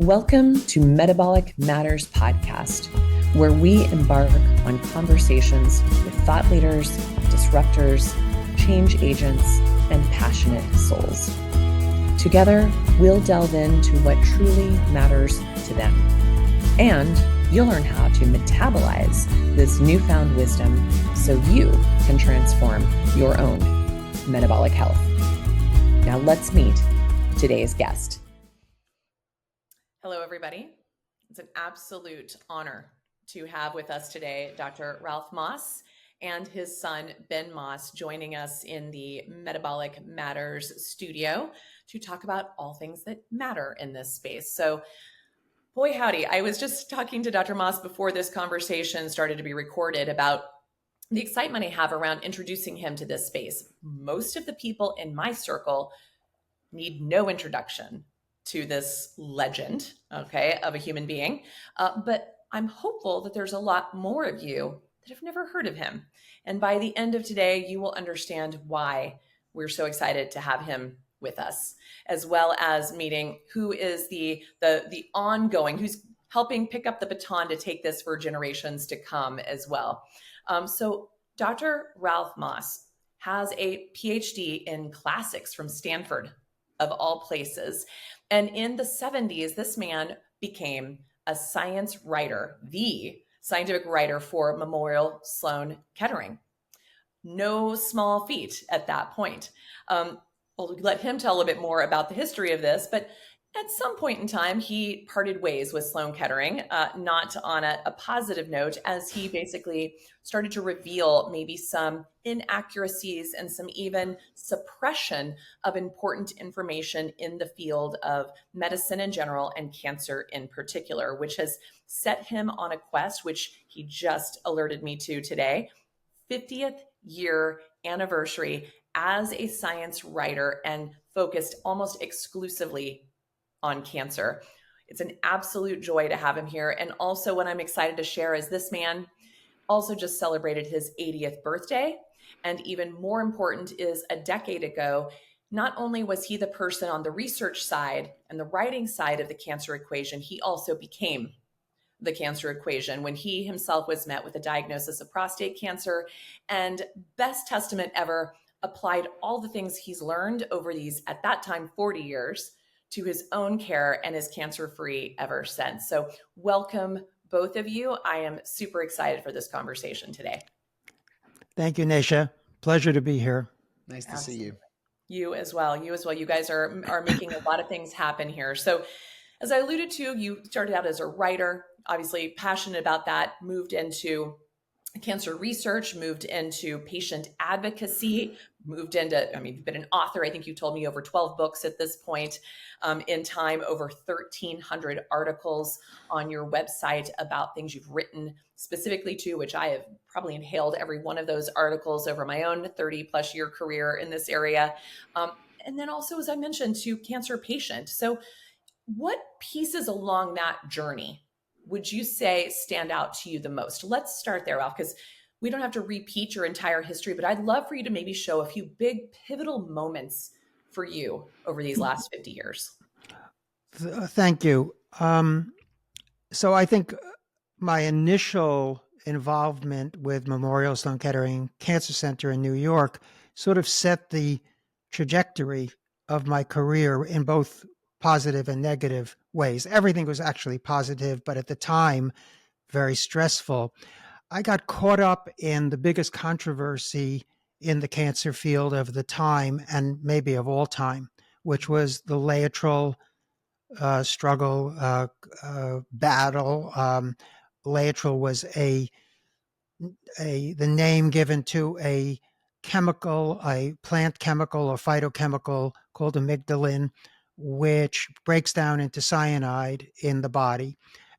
Welcome to Metabolic Matters podcast, where we embark on conversations with thought leaders, disruptors, change agents, and passionate souls. Together, we'll delve into what truly matters to them. And you'll learn how to metabolize this newfound wisdom so you can transform your own metabolic health. Now let's meet today's guest. Hello, everybody. It's an absolute honor to have with us today Dr. Ralph Moss and his son, Ben Moss, joining us in the Metabolic Matters studio to talk about all things that matter in this space. So, boy, howdy. I was just talking to Dr. Moss before this conversation started to be recorded about the excitement I have around introducing him to this space. Most of the people in my circle need no introduction to this legend, okay, of a human being. But I'm hopeful that there's a lot more of you that have never heard of him. And by the end of today, you will understand why we're so excited to have him with us, as well as meeting who is the ongoing, who's helping pick up the baton to take this for generations to come as well. So Dr. Ralph Moss has a PhD in classics from Stanford, of all places. And in the 70s, this man became a science writer, the scientific writer for Memorial Sloan Kettering. No small feat at that point. We'll let him tell a bit more about the history of this, but at some point in time, he parted ways with Sloan Kettering, not on a positive note, as he basically started to reveal maybe some inaccuracies and some even suppression of important information in the field of medicine in general and cancer in particular, which has set him on a quest, which he just alerted me to today, 50th year anniversary as a science writer and focused almost exclusively on cancer. It's an absolute joy to have him here. And also what I'm excited to share is this man also just celebrated his 80th birthday. And even more important is a decade ago, not only was he the person on the research side and the writing side of the cancer equation, he also became the cancer equation when he himself was met with a diagnosis of prostate cancer, and best testament ever, applied all the things he's learned over these, at that time, 40 years to his own care and is cancer-free ever since. So welcome, both of you. I am super excited for this conversation today. Thank you, Nisha. Pleasure to be here. Nice to see you. You as well. You as well. You guys are making a lot of things happen here. So as I alluded to, you started out as a writer, obviously passionate about that, moved into cancer research, moved into patient advocacy, moved into, you've been an author. I think you told me over 12 books at this point in time, over 1,300 articles on your website about things you've written specifically to, which I have probably inhaled every one of those articles over my own 30 plus year career in this area. And then also, as I mentioned, to cancer patient. So what pieces along that journey would you say stand out to you the most? Let's start there, Ralph, because we don't have to repeat your entire history, but I'd love for you to maybe show a few big pivotal moments for you over these last 50 years. Thank you. So I think my initial involvement with Memorial Sloan Kettering Cancer Center in New York sort of set the trajectory of my career in both positive and negative ways. Everything was actually positive, but at the time, very stressful. I got caught up in the biggest controversy in the cancer field of the time, and maybe of all time, which was the Laetrile struggle, battle. Laetrile was the name given to a chemical, a plant chemical or phytochemical called amygdalin, which breaks down into cyanide in the body.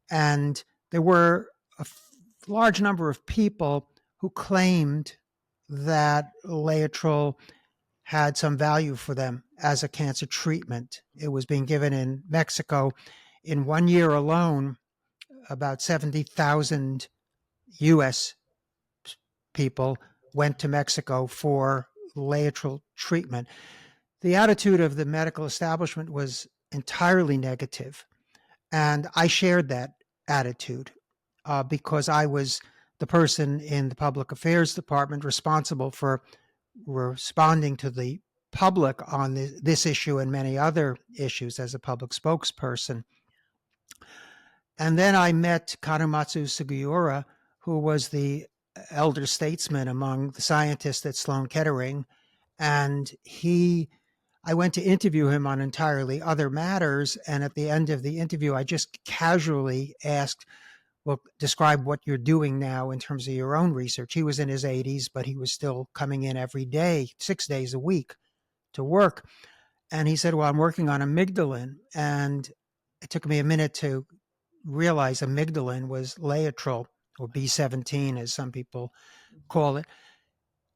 And there were a large number of people who claimed that Laetrile had some value for them as a cancer treatment. It was being given in Mexico. In 1 year alone, about 70,000 U.S. people went to Mexico for Laetrile treatment. The attitude of the medical establishment was entirely negative. And I shared that attitude because I was the person in the public affairs department responsible for responding to the public on this issue and many other issues as a public spokesperson. And then I met Kanematsu Sugiura, who was the elder statesman among the scientists at Sloan Kettering. And I went to interview him on entirely other matters. And at the end of the interview, I just casually asked, well, describe what you're doing now in terms of your own research. He was in his 80s, but he was still coming in every day, 6 days a week to work. And he said, well, I'm working on amygdalin. And it took me a minute to realize amygdalin was Laetrile, or B17, as some people call it.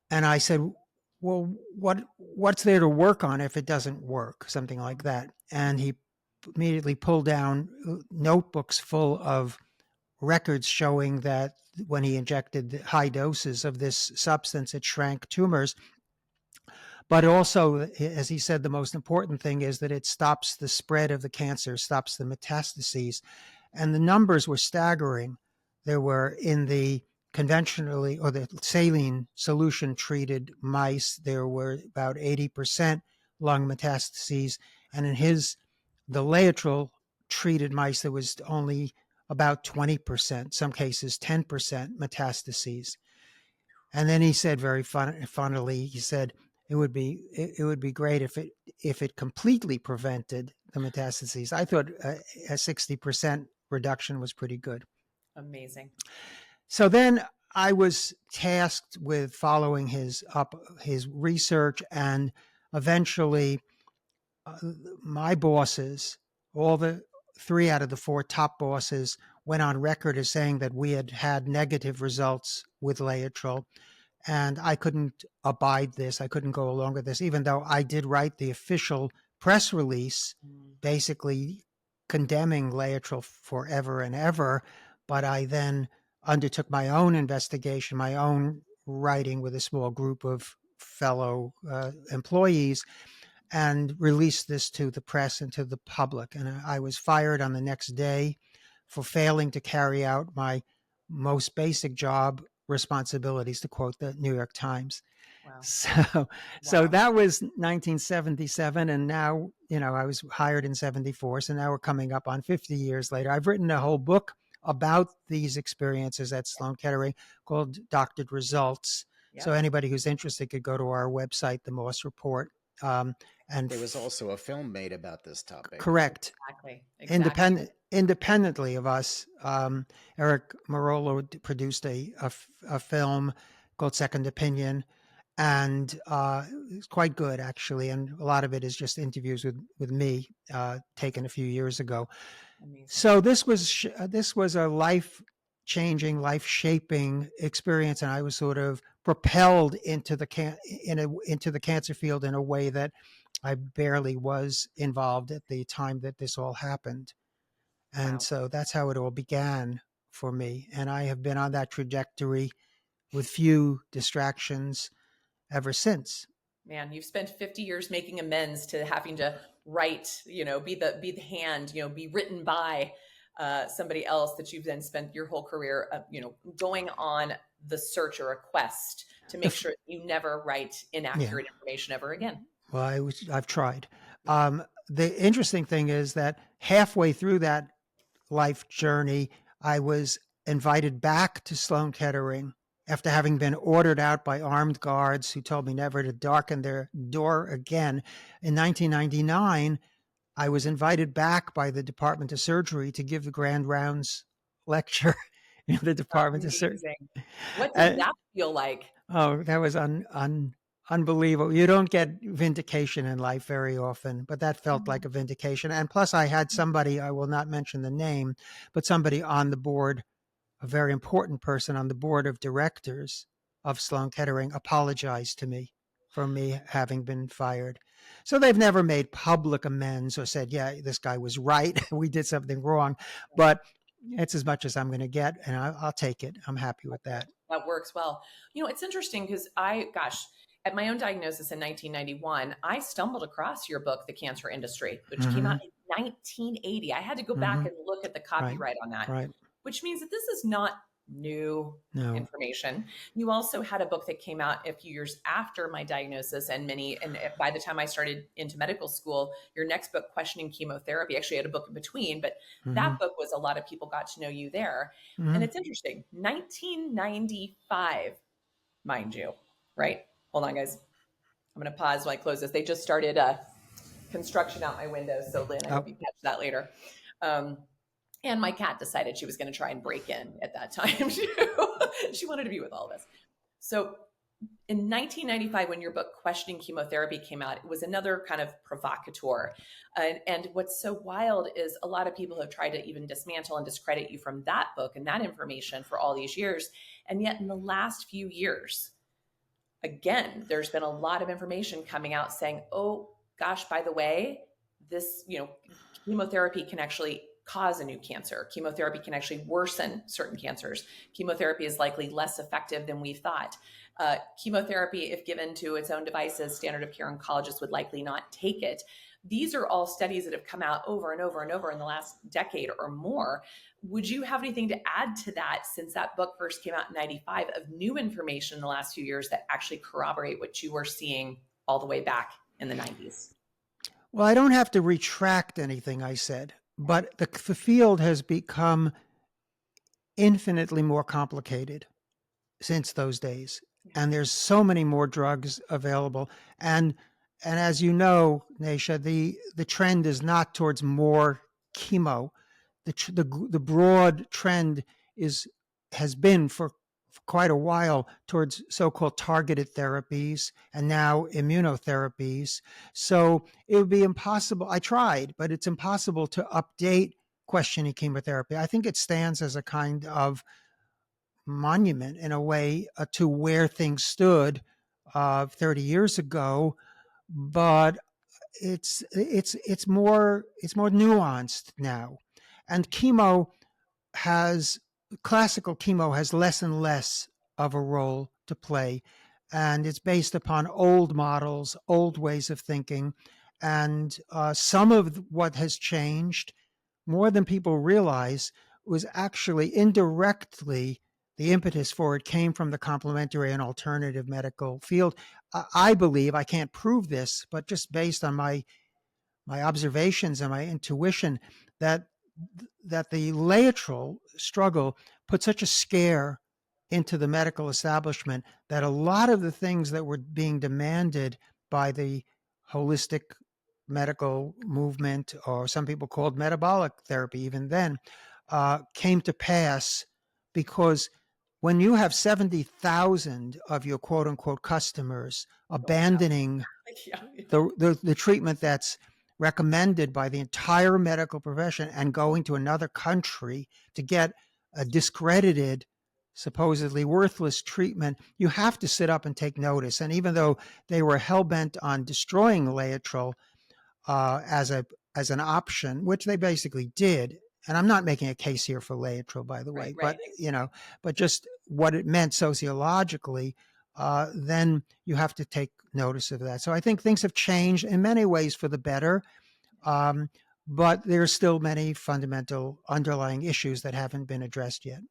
And I said, well, what's there to work on if it doesn't work? Something like that. And he immediately pulled down notebooks full of records showing that when he injected high doses of this substance, it shrank tumors. But also, as he said, the most important thing is that it stops the spread of the cancer, stops the metastases. And the numbers were staggering. There were in the conventionally or the saline solution treated mice, there were about 80% lung metastases. And in the Laetrile treated mice, there was only about 20%, some cases 10% metastases. And then he said very funnily, he said, it would be great if it completely prevented the metastases. I thought a 60% reduction was pretty good. Amazing. So then I was tasked with following his research, and eventually my bosses, all the 3 out of the 4 top bosses, went on record as saying that we had negative results with Laetrile. And I couldn't abide this. I couldn't go along with this, even though I did write the official press release basically condemning Laetrile forever and ever. But I then undertook my own investigation, my own writing with a small group of fellow employees, and released this to the press and to the public. And I was fired on the next day for failing to carry out my most basic job responsibilities, to quote the New York Times. Wow. So that was 1977. And now, I was hired in 74. So now we're coming up on 50 years later. I've written a whole book about these experiences at Sloan Kettering called Doctored Results. Yep. So anybody who's interested could go to our website, the Morse Report. And there was also a film made about this topic. Correct. Exactly. Independently of us, Eric Marolo produced a film called Second Opinion, and it's quite good, actually. And a lot of it is just interviews with me taken a few years ago. Amazing. So this was a life-changing, life-shaping experience, and I was sort of propelled into the cancer field in a way that I barely was involved at the time that this all happened. And wow. So that's how it all began for me. And I have been on that trajectory with few distractions ever since. Man, you've spent 50 years making amends to having to write, be the hand, be written by somebody else that you've then spent your whole career, going on the search or a quest to make sure you never write inaccurate information ever again. Well, I've tried. The interesting thing is that halfway through that life journey, I was invited back to Sloan Kettering after having been ordered out by armed guards who told me never to darken their door again. In 1999, I was invited back by the Department of Surgery to give the Grand Rounds lecture in the Department of Surgery. What did that feel like? Oh, that was unbelievable. You don't get vindication in life very often, but that felt like a vindication. And plus I had somebody, I will not mention the name, but somebody on the board, a very important person on the board of directors of Sloan Kettering, apologized to me for me having been fired. So they've never made public amends or said, yeah, this guy was right. We did something wrong, but it's as much as I'm going to get, and I'll take it. I'm happy with that. That works well. It's interesting because at my own diagnosis in 1991, I stumbled across your book, The Cancer Industry, which came out in 1980. I had to go back and look at the copyright on that, Right. which means that this is not new information. You also had a book that came out a few years after my diagnosis, and by the time I started into medical school, your next book, Questioning Chemotherapy, actually had a book in between, but that book was a lot of people got to know you there. And it's interesting, 1995, mind you, right? Hold on, guys. I'm going to pause when I close this. They just started construction out my window, so Lynn, I hope you catch that later. And my cat decided she was going to try and break in at that time. She wanted to be with all of us. So in 1995, when your book Questioning Chemotherapy came out, it was another kind of provocateur. And what's so wild is a lot of people have tried to even dismantle and discredit you from that book and that information for all these years. And yet in the last few years, again, there's been a lot of information coming out saying, oh gosh, by the way, this, chemotherapy can actually cause a new cancer. Chemotherapy can actually worsen certain cancers. Chemotherapy is likely less effective than we thought. Chemotherapy, if given to its own devices, standard of care oncologists would likely not take it. These are all studies that have come out over and over and over in the last decade or more. Would you have anything to add to that, since that book first came out in 95, of new information in the last few years that actually corroborate what you were seeing all the way back in the 90s? Well, I don't have to retract anything I said, but the field has become infinitely more complicated since those days. And there's so many more drugs available. And as you know, Naisha, the trend is not towards more chemo. The broad trend has been for quite a while towards so-called targeted therapies and now immunotherapies. So it would be impossible. I tried, but it's impossible to update questioning chemotherapy. I think it stands as a kind of monument in a way to where things stood 30 years ago, but it's more nuanced now. And classical chemo has less and less of a role to play, and it's based upon old models, old ways of thinking. And some of what has changed more than people realize was actually indirectly the impetus for it came from the complementary and alternative medical field. I believe, I can't prove this, but just based on my observations and my intuition, that the lateral struggle put such a scare into the medical establishment that a lot of the things that were being demanded by the holistic medical movement, or some people called metabolic therapy even then, came to pass because when you have 70,000 of your quote unquote customers abandoning the treatment that's recommended by the entire medical profession and going to another country to get a discredited, supposedly worthless treatment, you have to sit up and take notice. And even though they were hell-bent on destroying laetrile as an option, which they basically did, and I'm not making a case here for laetrile, by the way, right. but just what it meant sociologically, then you have to take notice of that. So I think things have changed in many ways for the better, but there's still many fundamental underlying issues that haven't been addressed yet.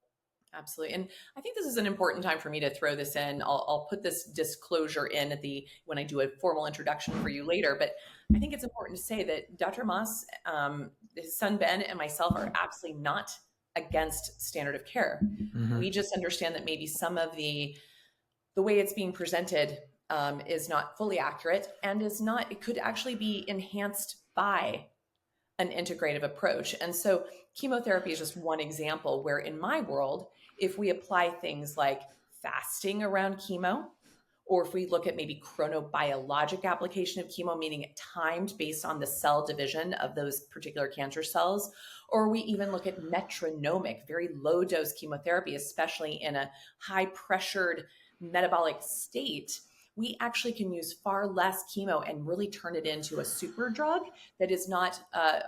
Absolutely. And I think this is an important time for me to throw this in. I'll put this disclosure in when I do a formal introduction for you later, but I think it's important to say that Dr. Moss, his son Ben, and myself are absolutely not against standard of care. Mm-hmm. We just understand that maybe some of the way it's being presented is not fully accurate, and it could actually be enhanced by an integrative approach. And so chemotherapy is just one example where, in my world, if we apply things like fasting around chemo, or if we look at maybe chronobiologic application of chemo, meaning it timed based on the cell division of those particular cancer cells, or we even look at metronomic, very low dose chemotherapy, especially in a high pressured metabolic state, we actually can use far less chemo and really turn it into a super drug that is not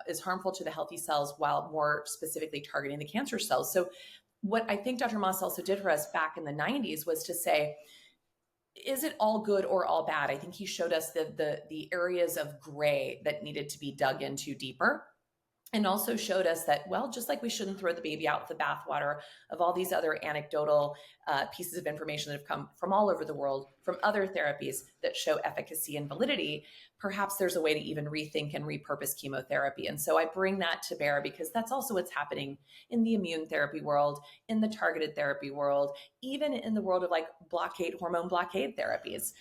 as harmful to the healthy cells, while more specifically targeting the cancer cells. So what I think Dr. Moss also did for us back in the 90s was to say, is it all good or all bad? I think he showed us the areas of gray that needed to be dug into deeper. and also showed us that, well, just like we shouldn't throw the baby out with the bathwater of all these other anecdotal pieces of information that have come from all over the world, from other therapies that show efficacy and validity, perhaps there's a way to even rethink and repurpose chemotherapy. And so I bring that to bear because that's also what's happening in the immune therapy world, in the targeted therapy world, even in the world of like hormone blockade therapies,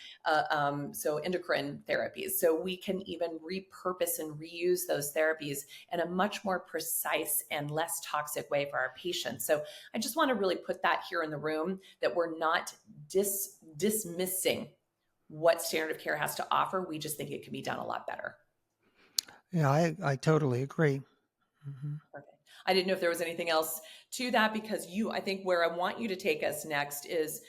so endocrine therapies. So we can even repurpose and reuse those therapies in a much more precise and less toxic way for our patients. So I just want to really put that here in the room, that we're not dismissing what standard of care has to offer. We just think it can be done a lot better. Yeah, I totally agree. Mm-hmm. Perfect. I didn't know if there was anything else to that, because I think where I want you to take us next is,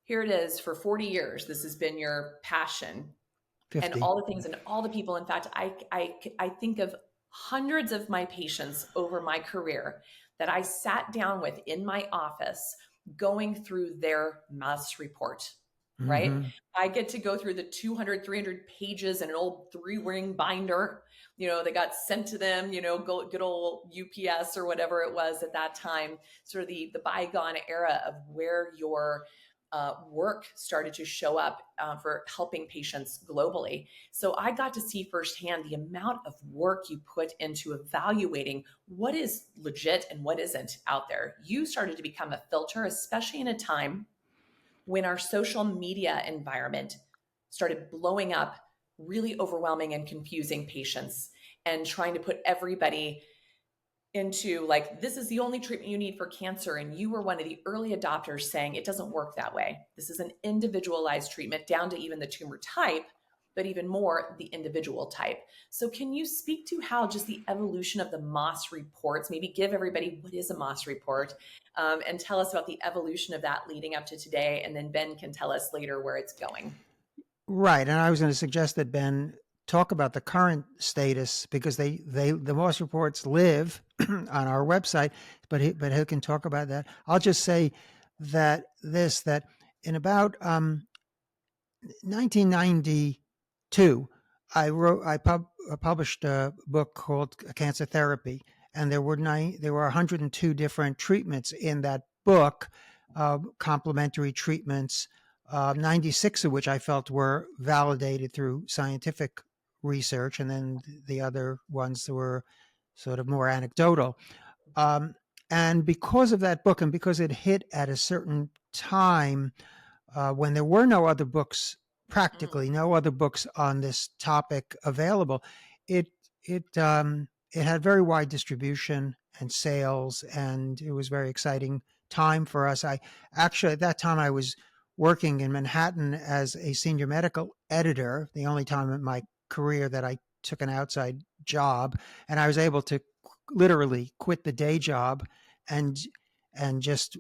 here it is, for 40 years, this has been your passion 50. And all the things and all the people. In fact, I think of hundreds of my patients over my career that I sat down with in my office going through their Moss report. Right? Mm-hmm. I get to go through the 200, 300 pages in an old 3-ring binder, that got sent to them, good old UPS or whatever it was at that time, sort of the bygone era of where your work started to show up for helping patients globally. So I got to see firsthand the amount of work you put into evaluating what is legit and what isn't out there. You started to become a filter, especially in a time when our social media environment started blowing up, really overwhelming and confusing patients, and trying to put everybody into like, this is the only treatment you need for cancer. And you were one of the early adopters saying it doesn't work that way. This is an individualized treatment down to even the tumor type, but even more the individual type. So can you speak to how just the evolution of the Moss reports, maybe give everybody what is a Moss report, and tell us about the evolution of that leading up to today. And then Ben can tell us later where it's going. Right. And I was going to suggest that Ben talk about the current status, because the Morse reports live on our website, but he can talk about that. I'll just say that in about 1992, I published a book called Cancer Therapy, and there were 102 different treatments in that book, complementary treatments, 96 of which I felt were validated through scientific research, and then the other ones were sort of more anecdotal. And because of that book, and because it hit at a certain time when there were no other books, practically no other books on this topic available, it had very wide distribution and sales, and it was a very exciting time for us. I actually, at that time, I was working in Manhattan as a senior medical editor, the only time in my career that I took an outside job, and I was able to literally quit the day job and just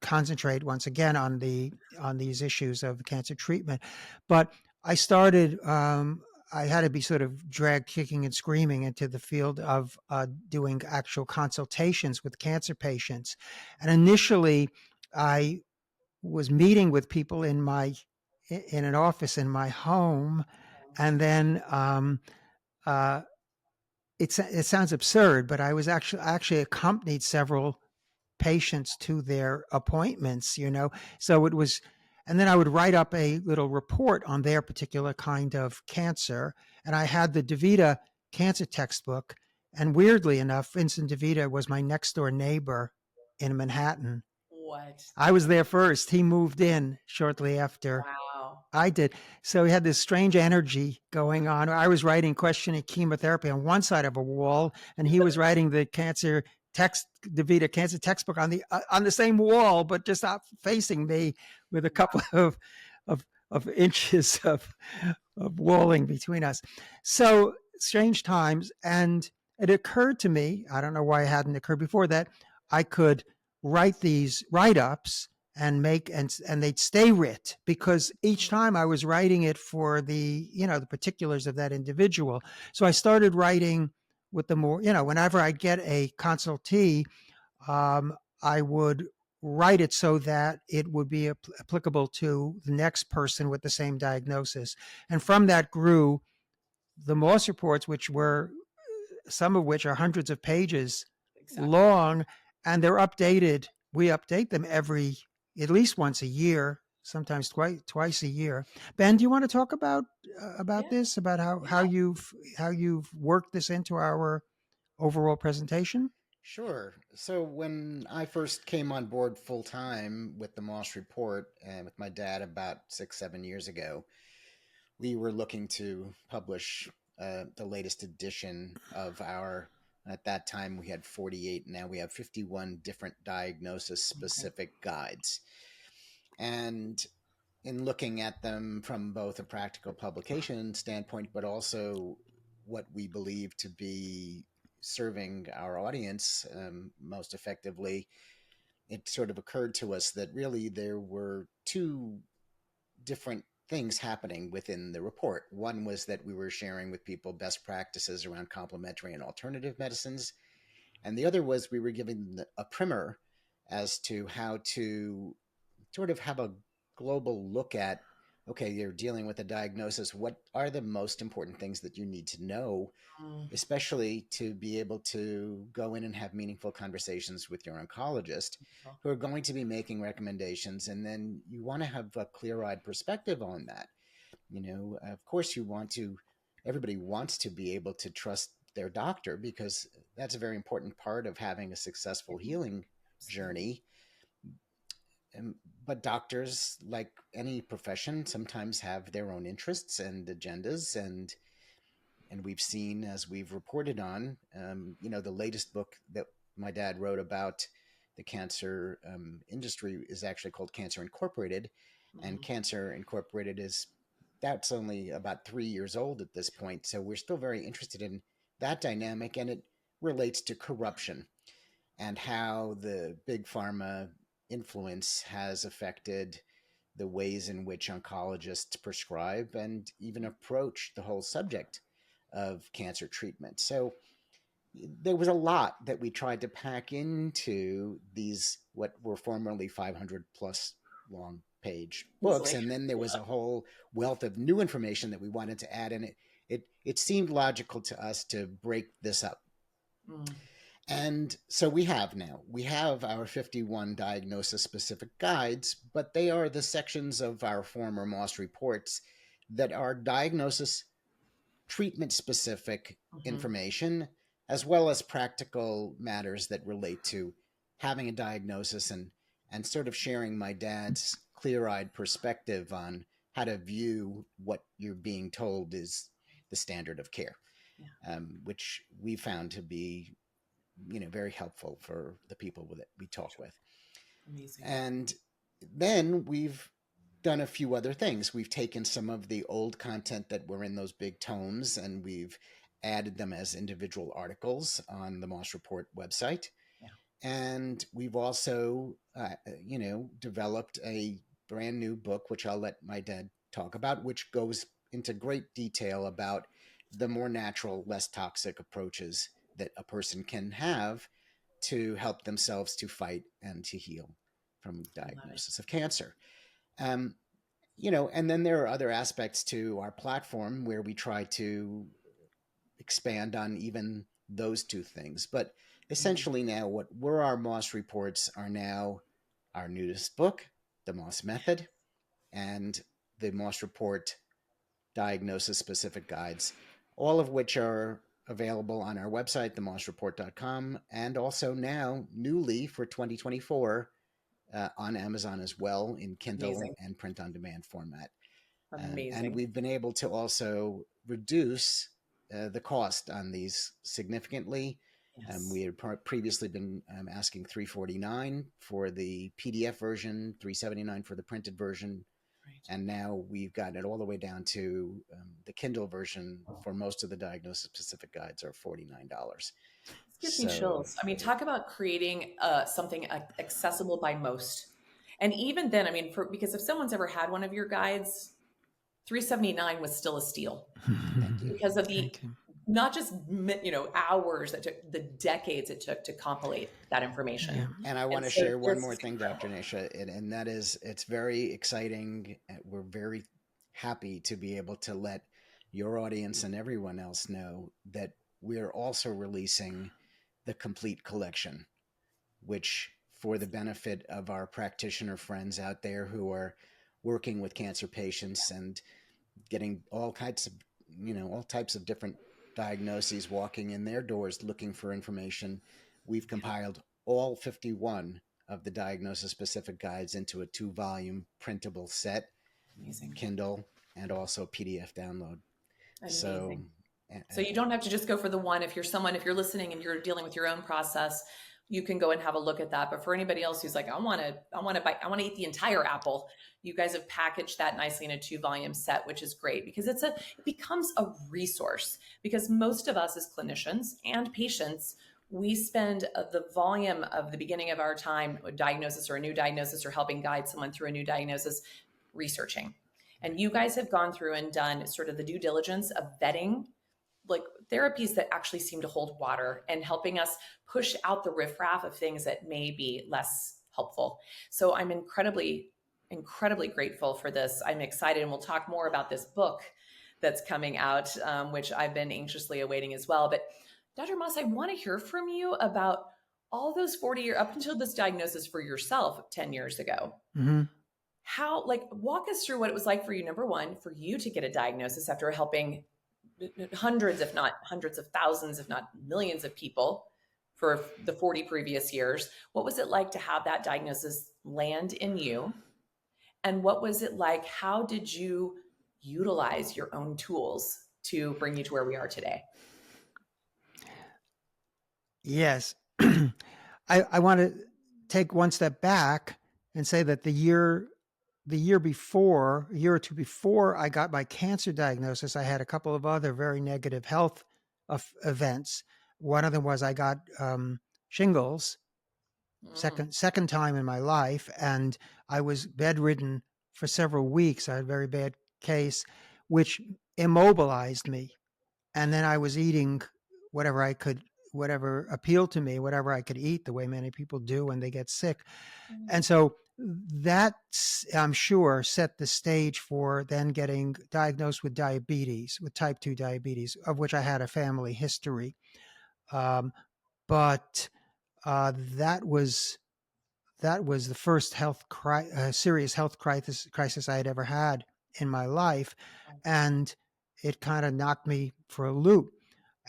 concentrate once again on these issues of cancer treatment. But I started, I had to be sort of dragged kicking and screaming into the field of doing actual consultations with cancer patients. And initially, I was meeting with people in an office in my home, and then it sounds absurd, but I was actually accompanied several patients to their appointments, so it was, and then I would write up a little report on their particular kind of cancer. And I had the DeVita cancer textbook, and weirdly enough, Vincent DeVita was my next door neighbor in Manhattan. What? I was there first. He moved in shortly after. Wow. I did. So he had this strange energy going on. I was writing Questioning Chemotherapy on one side of a wall, and he was writing the DeVita cancer textbook on the same wall, but just not facing me, with a couple of inches of walling between us. So strange times. And it occurred to me, I don't know why it hadn't occurred before, that I could write these write-ups and they'd stay writ, because each time I was writing it for the particulars of that individual. So I started writing with the more, whenever I get a consultee, I would write it so that it would be applicable to the next person with the same diagnosis. And from that grew the Morse reports, which were some of which are hundreds of pages Exactly. long, and they're updated. We update them at least once a year, sometimes twice a year. Ben, do you want to talk about Yeah. this, about how you've worked this into our overall presentation? Sure. So when I first came on board full time with the Moss Report and with my dad about 6-7 years ago, we were looking to publish the latest edition of our. At that time, we had 48. Now we have 51 different diagnosis-specific guides, and in looking at them from both a practical publication standpoint, but also what we believe to be serving our audience most effectively, it sort of occurred to us that really there were two different things happening within the report. One was that we were sharing with people best practices around complementary and alternative medicines. And the other was we were giving a primer as to how to sort of have a global look at, okay, you're dealing with a diagnosis. What are the most important things that you need to know, especially to be able to go in and have meaningful conversations with your oncologist who are going to be making recommendations. And then you want to have a clear-eyed perspective on that. Of course everybody wants to be able to trust their doctor, because that's a very important part of having a successful healing journey. But doctors, like any profession, sometimes have their own interests and agendas, and we've seen, as we've reported on, the latest book that my dad wrote about the cancer industry is actually called Cancer Incorporated, and Cancer Incorporated that's only about 3 years old at this point, so we're still very interested in that dynamic, and it relates to corruption and how the big pharma influence has affected the ways in which oncologists prescribe and even approach the whole subject of cancer treatment. So there was a lot that we tried to pack into these, what were formerly 500 plus long page books. And then there was a whole wealth of new information that we wanted to add in. It seemed logical to us to break this up. And so we have our 51 diagnosis-specific guides, but they are the sections of our former Moss reports that are diagnosis treatment-specific information, as well as practical matters that relate to having a diagnosis and sort of sharing my dad's clear-eyed perspective on how to view what you're being told is the standard of care, which we found to be very helpful for the people that we talk with. Amazing. And then we've done a few other things. We've taken some of the old content that were in those big tomes and we've added them as individual articles on the Moss Report website. And we've also, developed a brand new book, which I'll let my dad talk about, which goes into great detail about the more natural, less toxic approaches that a person can have to help themselves to fight and to heal from diagnosis of cancer. And then there are other aspects to our platform where we try to expand on even those two things. But essentially now what were our Moss reports are now our newest book, The Moss Method, and the Moss Report Diagnosis-Specific Guides, all of which are available on our website, themossreport.com, and also now, newly for 2024, on Amazon as well in Kindle and print-on-demand format. And we've been able to also reduce the cost on these significantly. We had previously been asking $349 for the PDF version, $379 for the printed version. And now we've gotten it all the way down to the Kindle version for most of the diagnosis-specific guides are $49. This gives me chills. I mean, talk about creating something accessible by most. And even then, I mean, because if someone's ever had one of your guides, $379 was still a steal because of the not just hours that took, the decades it took to compilate that information. And I want to share one more thing, Dr. Nisha, and that is, it's very exciting. We're very happy to be able to let your audience and everyone else know that we're also releasing the complete collection, which, for the benefit of our practitioner friends out there who are working with cancer patients and getting all types of different diagnoses walking in their doors looking for information, we've compiled all 51 of the diagnosis specific guides into a 2-volume printable set. Amazing. Kindle, and also PDF download. Amazing. So you don't have to just go for the one. If you're listening and you're dealing with your own process, you can go and have a look at that. But for anybody else who's like, I want to eat the entire apple, you guys have packaged that nicely in a 2-volume set, which is great because it becomes a resource. Because most of us as clinicians and patients, we spend the volume of the beginning of our time, a diagnosis or a new diagnosis, or helping guide someone through a new diagnosis, researching. And you guys have gone through and done sort of the due diligence of vetting like therapies that actually seem to hold water and helping us push out the riffraff of things that may be less helpful. So I'm incredibly, incredibly grateful for this. I'm excited, and we'll talk more about this book that's coming out, which I've been anxiously awaiting as well. But Dr. Moss, I want to hear from you about all those 40 years up until this diagnosis for yourself 10 years ago. Mm-hmm. How, walk us through what it was like for you, number one, for you to get a diagnosis after helping hundreds, if not hundreds of thousands, if not millions of people for the 40 previous years. What was it like to have that diagnosis land in you? And what was it like? How did you utilize your own tools to bring you to where we are today? Yes. I want to take one step back and say that a year or two before I got my cancer diagnosis, I had a couple of other very negative health events. One of them was I got shingles, second time in my life, and I was bedridden for several weeks. I had a very bad case, which immobilized me. And then I was eating whatever I could, whatever appealed to me, whatever I could eat, the way many people do when they get sick. And so that, I'm sure, set the stage for then getting diagnosed with diabetes, with type 2 diabetes, of which I had a family history. But that was the first serious health crisis I had ever had in my life. And it kind of knocked me for a loop.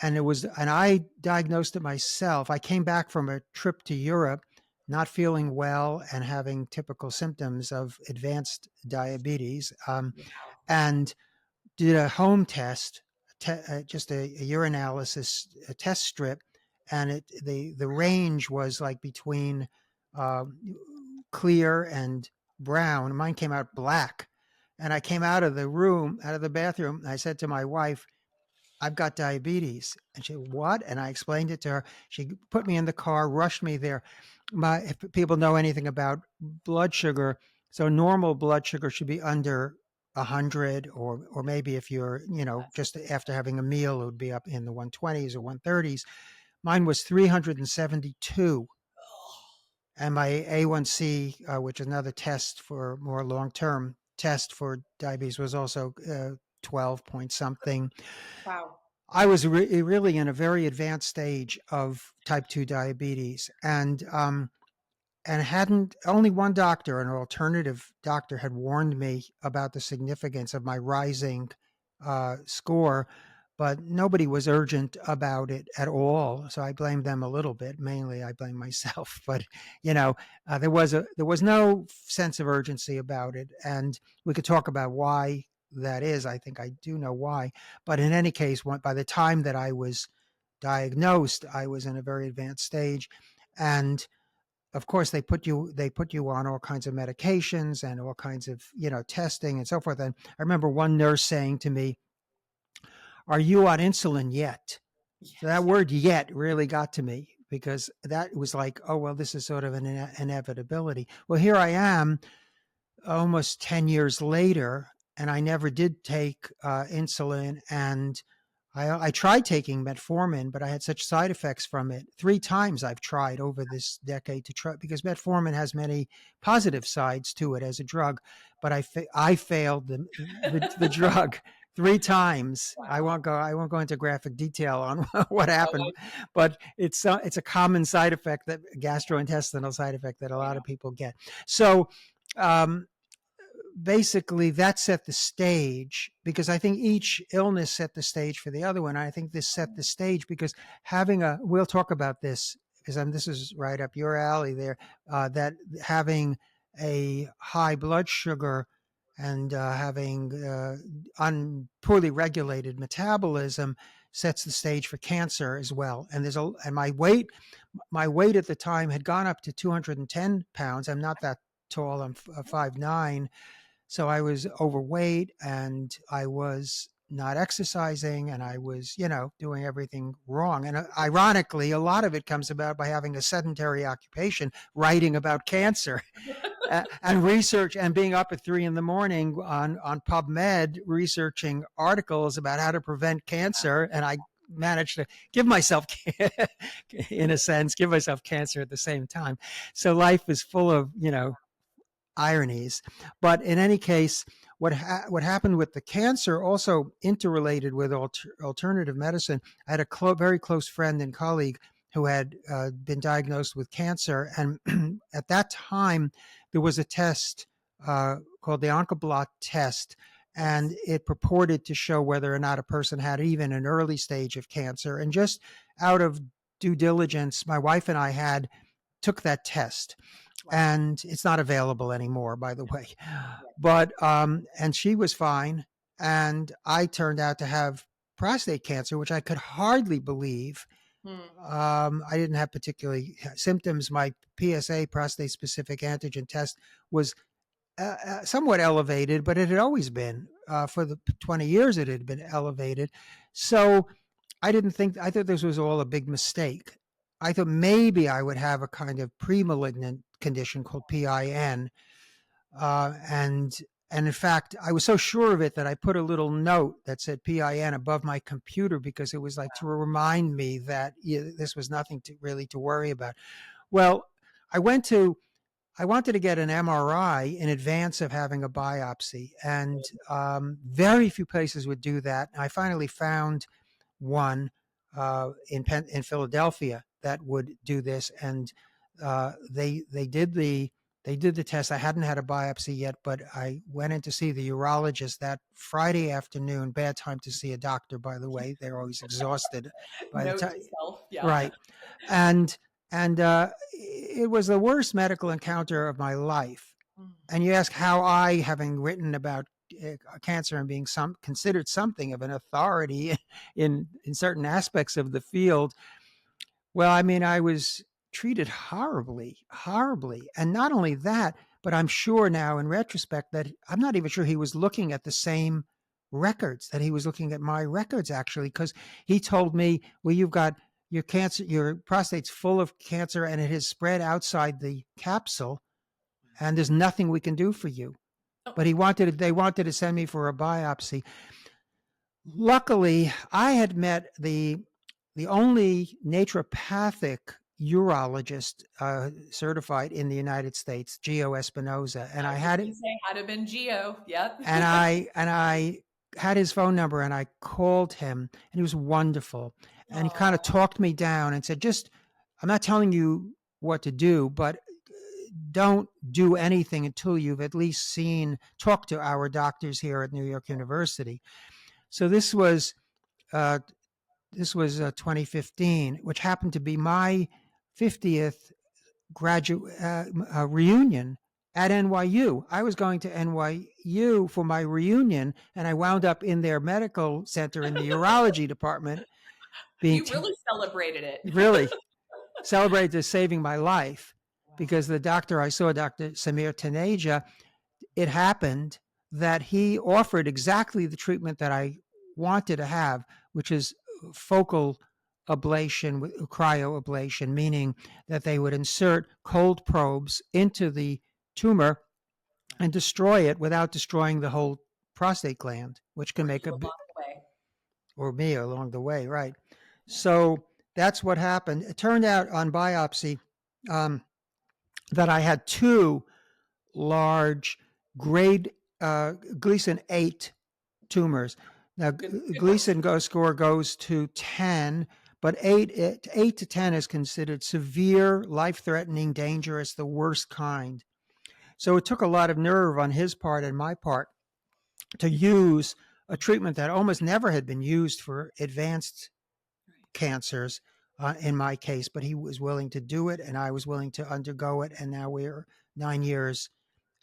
And I diagnosed it myself. I came back from a trip to Europe, not feeling well and having typical symptoms of advanced diabetes, and did a home test, just a urinalysis, a test strip, and the range was like between clear and brown. Mine came out black, and I came out of the bathroom, and I said to my wife, I've got diabetes. And she, what? And I explained it to her. She put me in the car, rushed me there. If people know anything about blood sugar, so normal blood sugar should be under 100, or maybe if you're, just after having a meal, it would be up in the 120s or 130s. Mine was 372. And my A1C, which is another test for more long-term test for diabetes, was also 12 point something. Wow. I was really in a very advanced stage of type 2 diabetes, and only one doctor, an alternative doctor, had warned me about the significance of my rising score, but nobody was urgent about it at all. So I blamed them a little bit. Mainly, I blame myself. But there was no sense of urgency about it, and we could talk about why that is. I think I do know why. But in any case, by the time that I was diagnosed, I was in a very advanced stage, and of course, they put you on all kinds of medications and all kinds of testing and so forth. And I remember one nurse saying to me, "Are you on insulin yet?" Yes. So that word "yet" really got to me, because that was like, oh well, this is sort of an inevitability. Well, here I am, almost 10 years later, and I never did take insulin, and I tried taking metformin, but I had such side effects from it. 3 times I've tried over this decade to try, because metformin has many positive sides to it as a drug, but I failed the drug 3 times. I Wow. won't go into graphic detail on what happened, but it's a common side effect, that gastrointestinal side effect that a lot of people get. So basically that set the stage, because I think each illness set the stage for the other one. I think this set the stage because we'll talk about this, because this is right up your alley there, that having a high blood sugar and having poorly regulated metabolism sets the stage for cancer as well. And my weight at the time had gone up to 210 pounds. I'm not that tall. I'm 5'9". So I was overweight, and I was not exercising, and I was, doing everything wrong. And ironically, a lot of it comes about by having a sedentary occupation, writing about cancer and research, and being up at 3 a.m. on PubMed researching articles about how to prevent cancer. And I managed to give myself, in a sense, give myself cancer at the same time. So life is full of, ironies. But in any case, what happened with the cancer also interrelated with alternative medicine. I had a very close friend and colleague who had been diagnosed with cancer. And at that time, there was a test called the Oncoblot test. And it purported to show whether or not a person had even an early stage of cancer. And just out of due diligence, my wife and I took that test. And it's not available anymore, by the way. But and she was fine, and I turned out to have prostate cancer, which I could hardly believe. I didn't have particularly symptoms. My PSA, prostate specific antigen test, was somewhat elevated, but it had always been for the 20 years it had been elevated. So I thought this was all a big mistake. I thought maybe I would have a kind of pre-malignant condition called PIN. And in fact, I was so sure of it that I put a little note that said PIN above my computer, because it was like to remind me that this was nothing to worry about. Well, I wanted to get an MRI in advance of having a biopsy, and very few places would do that. I finally found one in Philadelphia that would do this, and they did the test. I hadn't had a biopsy yet, but I went in to see the urologist that Friday afternoon. Bad time to see a doctor, by the way. They're always exhausted by the time. Right, and it was the worst medical encounter of my life. And you ask how I, having written about cancer and being considered something of an authority in certain aspects of the field. Well, I mean, I was treated horribly. And not only that, but I'm sure now in retrospect that I'm not even sure he was looking at the same records, that he was looking at my records, actually, because he told me, well, you've got your cancer, your prostate's full of cancer, and it has spread outside the capsule, and there's nothing we can do for you. But they wanted to send me for a biopsy. Luckily, I had met the only naturopathic urologist certified in the United States, Gio Espinoza, and I had it. Had it been Gio, yep. and I had his phone number, and I called him, and he was wonderful. And he kind of talked me down and said, I'm not telling you what to do, but don't do anything until you've at least talked to our doctors here at New York University. So this was 2015, which happened to be my 50th graduate reunion at NYU. I was going to NYU for my reunion, and I wound up in their medical center in the urology department. You really celebrated it. Really celebrated saving my life. Because the doctor I saw, Dr. Samir Taneja, it happened that he offered exactly the treatment that I wanted to have, which is focal ablation, cryoablation, meaning that they would insert cold probes into the tumor and destroy it without destroying the whole prostate gland, which can make or me along the way, right? So that's what happened. It turned out on biopsy that I had 2 large grade Gleason 8 tumors. Now, Good Gleason score goes to 10, but 8 to 10 is considered severe, life-threatening, dangerous, the worst kind. So it took a lot of nerve on his part and my part to use a treatment that almost never had been used for advanced cancers in my case, but he was willing to do it and I was willing to undergo it. And now we're 9 years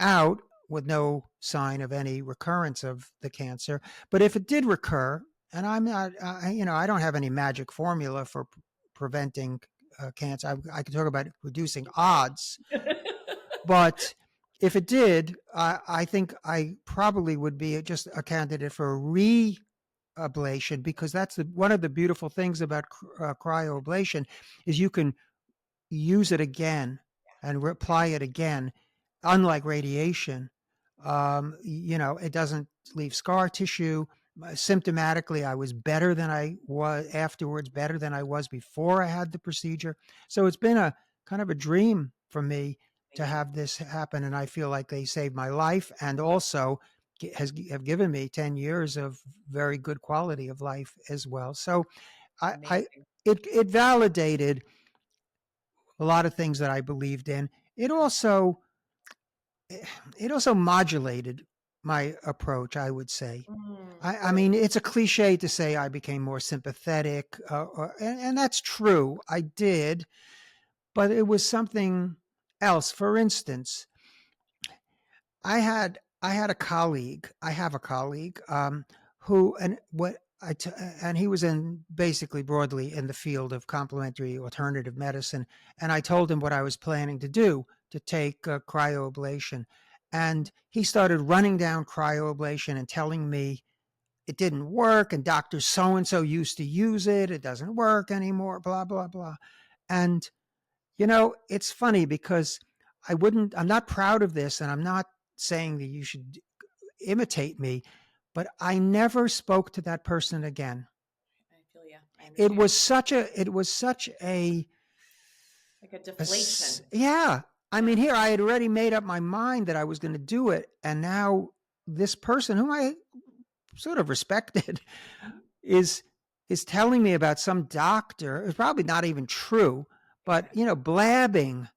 out with no sign of any recurrence of the cancer. But if it did recur, and I'm not, I don't have any magic formula for preventing cancer. I could talk about reducing odds, but if it did, I think I probably would be just a candidate for a re-ablation, because that's one of the beautiful things about cryoablation is you can use it again and apply it again. Unlike radiation, it doesn't leave scar tissue. Symptomatically, I was better than I was afterwards, better than I was before I had the procedure. So it's been a kind of a dream for me to have this happen. And I feel like they saved my life and also have given me 10 years of very good quality of life as well. So it validated a lot of things that I believed in. It also modulated my approach, I would say. I mean, it's a cliche to say I became more sympathetic, and that's true. I did, but it was something else. For instance, I had a colleague. I have a colleague who, and he was in basically broadly in the field of complementary alternative medicine. And I told him what I was planning to do, to take cryoablation. And he started running down cryoablation and telling me it didn't work. And Dr. So-and-so used to use it. It doesn't work anymore, blah, blah, blah. And, it's funny because I'm not proud of this, and I'm not saying that you should imitate me, but I never spoke to that person again. I feel you. It was such a like a deflation. Yeah. I mean, here I had already made up my mind that I was going to do it. And now this person whom I sort of respected is telling me about some doctor. It's probably not even true, but, blabbing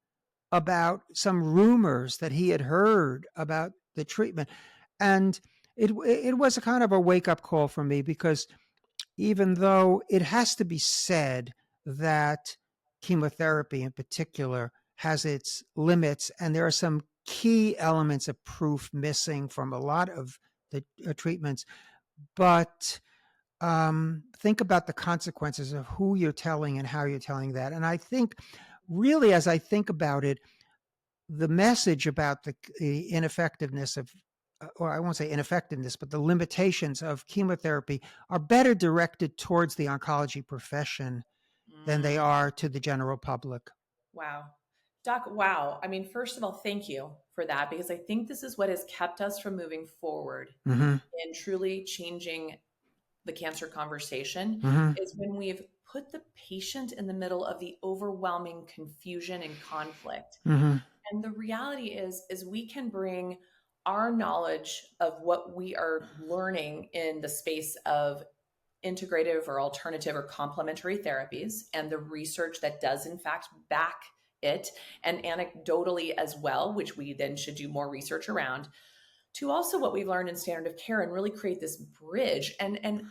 about some rumors that he had heard about the treatment. And it was a kind of a wake-up call for me, because even though it has to be said that chemotherapy in particular has its limits, and there are some key elements of proof missing from a lot of the treatments, but think about the consequences of who you're telling and how you're telling that. And I think really, as I think about it, the message about the ineffectiveness of, or I won't say ineffectiveness, but the limitations of chemotherapy are better directed towards the oncology profession than they are to the general public. Wow. Doc, wow. I mean, first of all, thank you for that, because I think this is what has kept us from moving forward and truly changing the cancer conversation, is when we've put the patient in the middle of the overwhelming confusion and conflict. And the reality is we can bring our knowledge of what we are learning in the space of integrative or alternative or complementary therapies, and the research that does in fact back it, and anecdotally as well, which we then should do more research around, to also what we've learned in standard of care, and really create this bridge and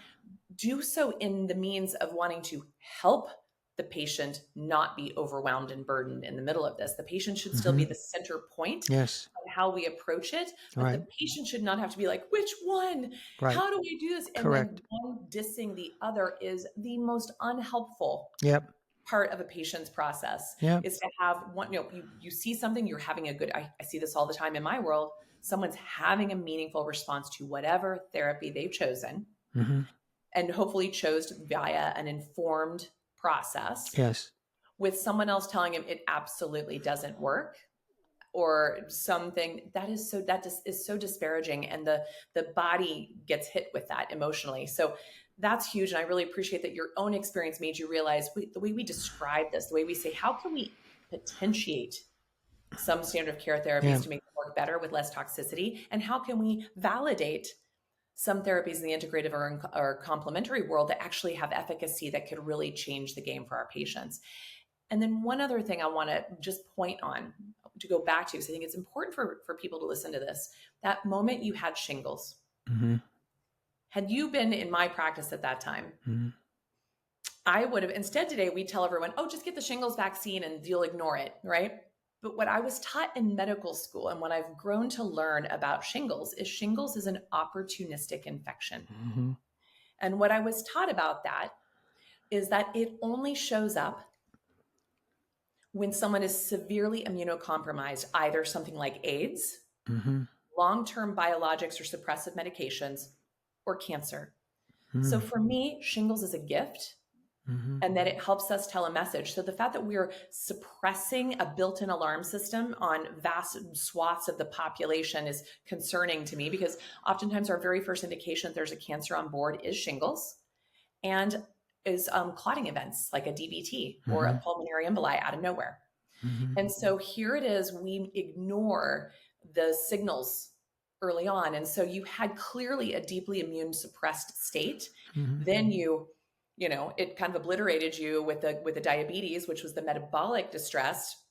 do so in the means of wanting to help the patient not be overwhelmed and burdened in the middle of this. The patient should still be the center point of how we approach it, but the patient should not have to be like, which one? How do we do this? And then one dissing the other is the most unhelpful part of a patient's process. Is to have one, you see something, you're having a good, I see this all the time in my world, someone's having a meaningful response to whatever therapy they've chosen, and hopefully chose via an informed process, with someone else telling him it absolutely doesn't work, or something that is so disparaging, and the body gets hit with that emotionally. So that's huge. And I really appreciate that your own experience made you realize the way we describe this, the way we say, how can we potentiate some standard of care therapies to make it work better with less toxicity? And how can we validate some therapies in the integrative or complementary world that actually have efficacy that could really change the game for our patients. And then one other thing I want to just point on to go back to, because I think it's important for people to listen to this. That moment you had shingles, had you been in my practice at that time, I would have, instead today, we tell everyone, oh, just get the shingles vaccine and you'll ignore it, right? But what I was taught in medical school and what I've grown to learn about shingles is an opportunistic infection. And what I was taught about that is that it only shows up when someone is severely immunocompromised, either something like AIDS, long-term biologics or suppressive medications, or cancer. So for me, shingles is a gift. And that it helps us tell a message. So the fact that we're suppressing a built-in alarm system on vast swaths of the population is concerning to me, because oftentimes our very first indication that there's a cancer on board is shingles and is clotting events like a DVT or a pulmonary emboli out of nowhere. And so here it is, we ignore the signals early on. And so you had clearly a deeply immune suppressed state. Then it kind of obliterated you with the diabetes, which was the metabolic distress.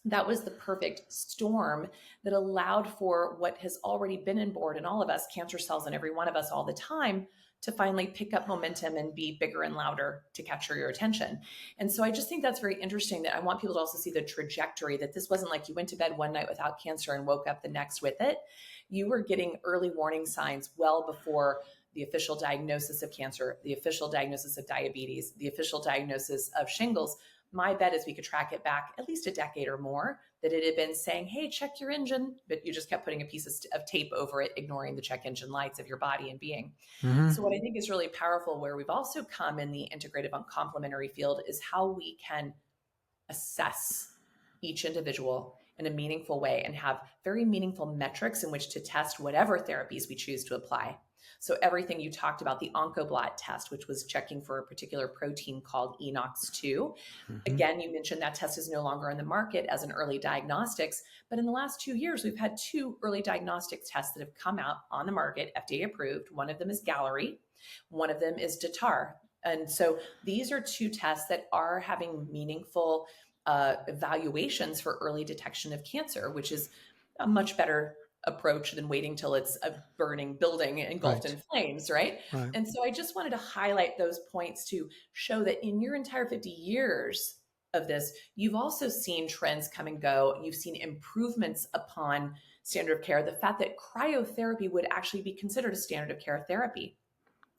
That was the perfect storm that allowed for what has already been inborn in all of us, cancer cells in every one of us all the time, to finally pick up momentum and be bigger and louder to capture your attention. And so I just think that's very interesting, that I want people to also see the trajectory, that this wasn't like you went to bed one night without cancer and woke up the next with it. You were getting early warning signs well before the official diagnosis of cancer, the official diagnosis of diabetes, the official diagnosis of shingles. My bet is we could track it back at least a decade or more, that it had been saying, hey, check your engine, but you just kept putting a piece of tape over it, ignoring the check engine lights of your body and being. So what I think is really powerful, where we've also come in the integrative and complementary field, is how we can assess each individual in a meaningful way and have very meaningful metrics in which to test whatever therapies we choose to apply. So everything you talked about, the Oncoblot test, which was checking for a particular protein called ENOX2. Again, you mentioned that test is no longer on the market as an early diagnostics, but in the last 2 years, we've had 2 early diagnostics tests that have come out on the market, FDA approved. One of them is Gallery. One of them is Datar. And so these are 2 tests that are having meaningful evaluations for early detection of cancer, which is a much better approach than waiting till it's a burning building engulfed in flames, right? And so I just wanted to highlight those points to show that in your entire 50 years of this, you've also seen trends come and go. You've seen improvements upon standard of care. The fact that cryotherapy would actually be considered a standard of care therapy.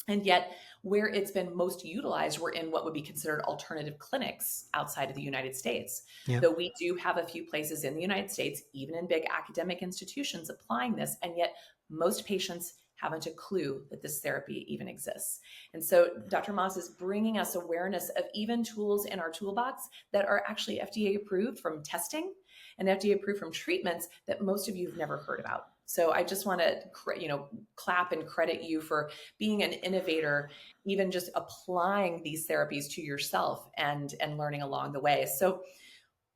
And yet where it's been most utilized, we're in what would be considered alternative clinics outside of the United States. Though we do have a few places in the United States, even in big academic institutions, applying this. And yet most patients haven't a clue that this therapy even exists. And so Dr. Moss is bringing us awareness of even tools in our toolbox that are actually FDA approved from testing and FDA approved from treatments that most of you have never heard about. So I just want to, clap and credit you for being an innovator, even just applying these therapies to yourself and learning along the way. So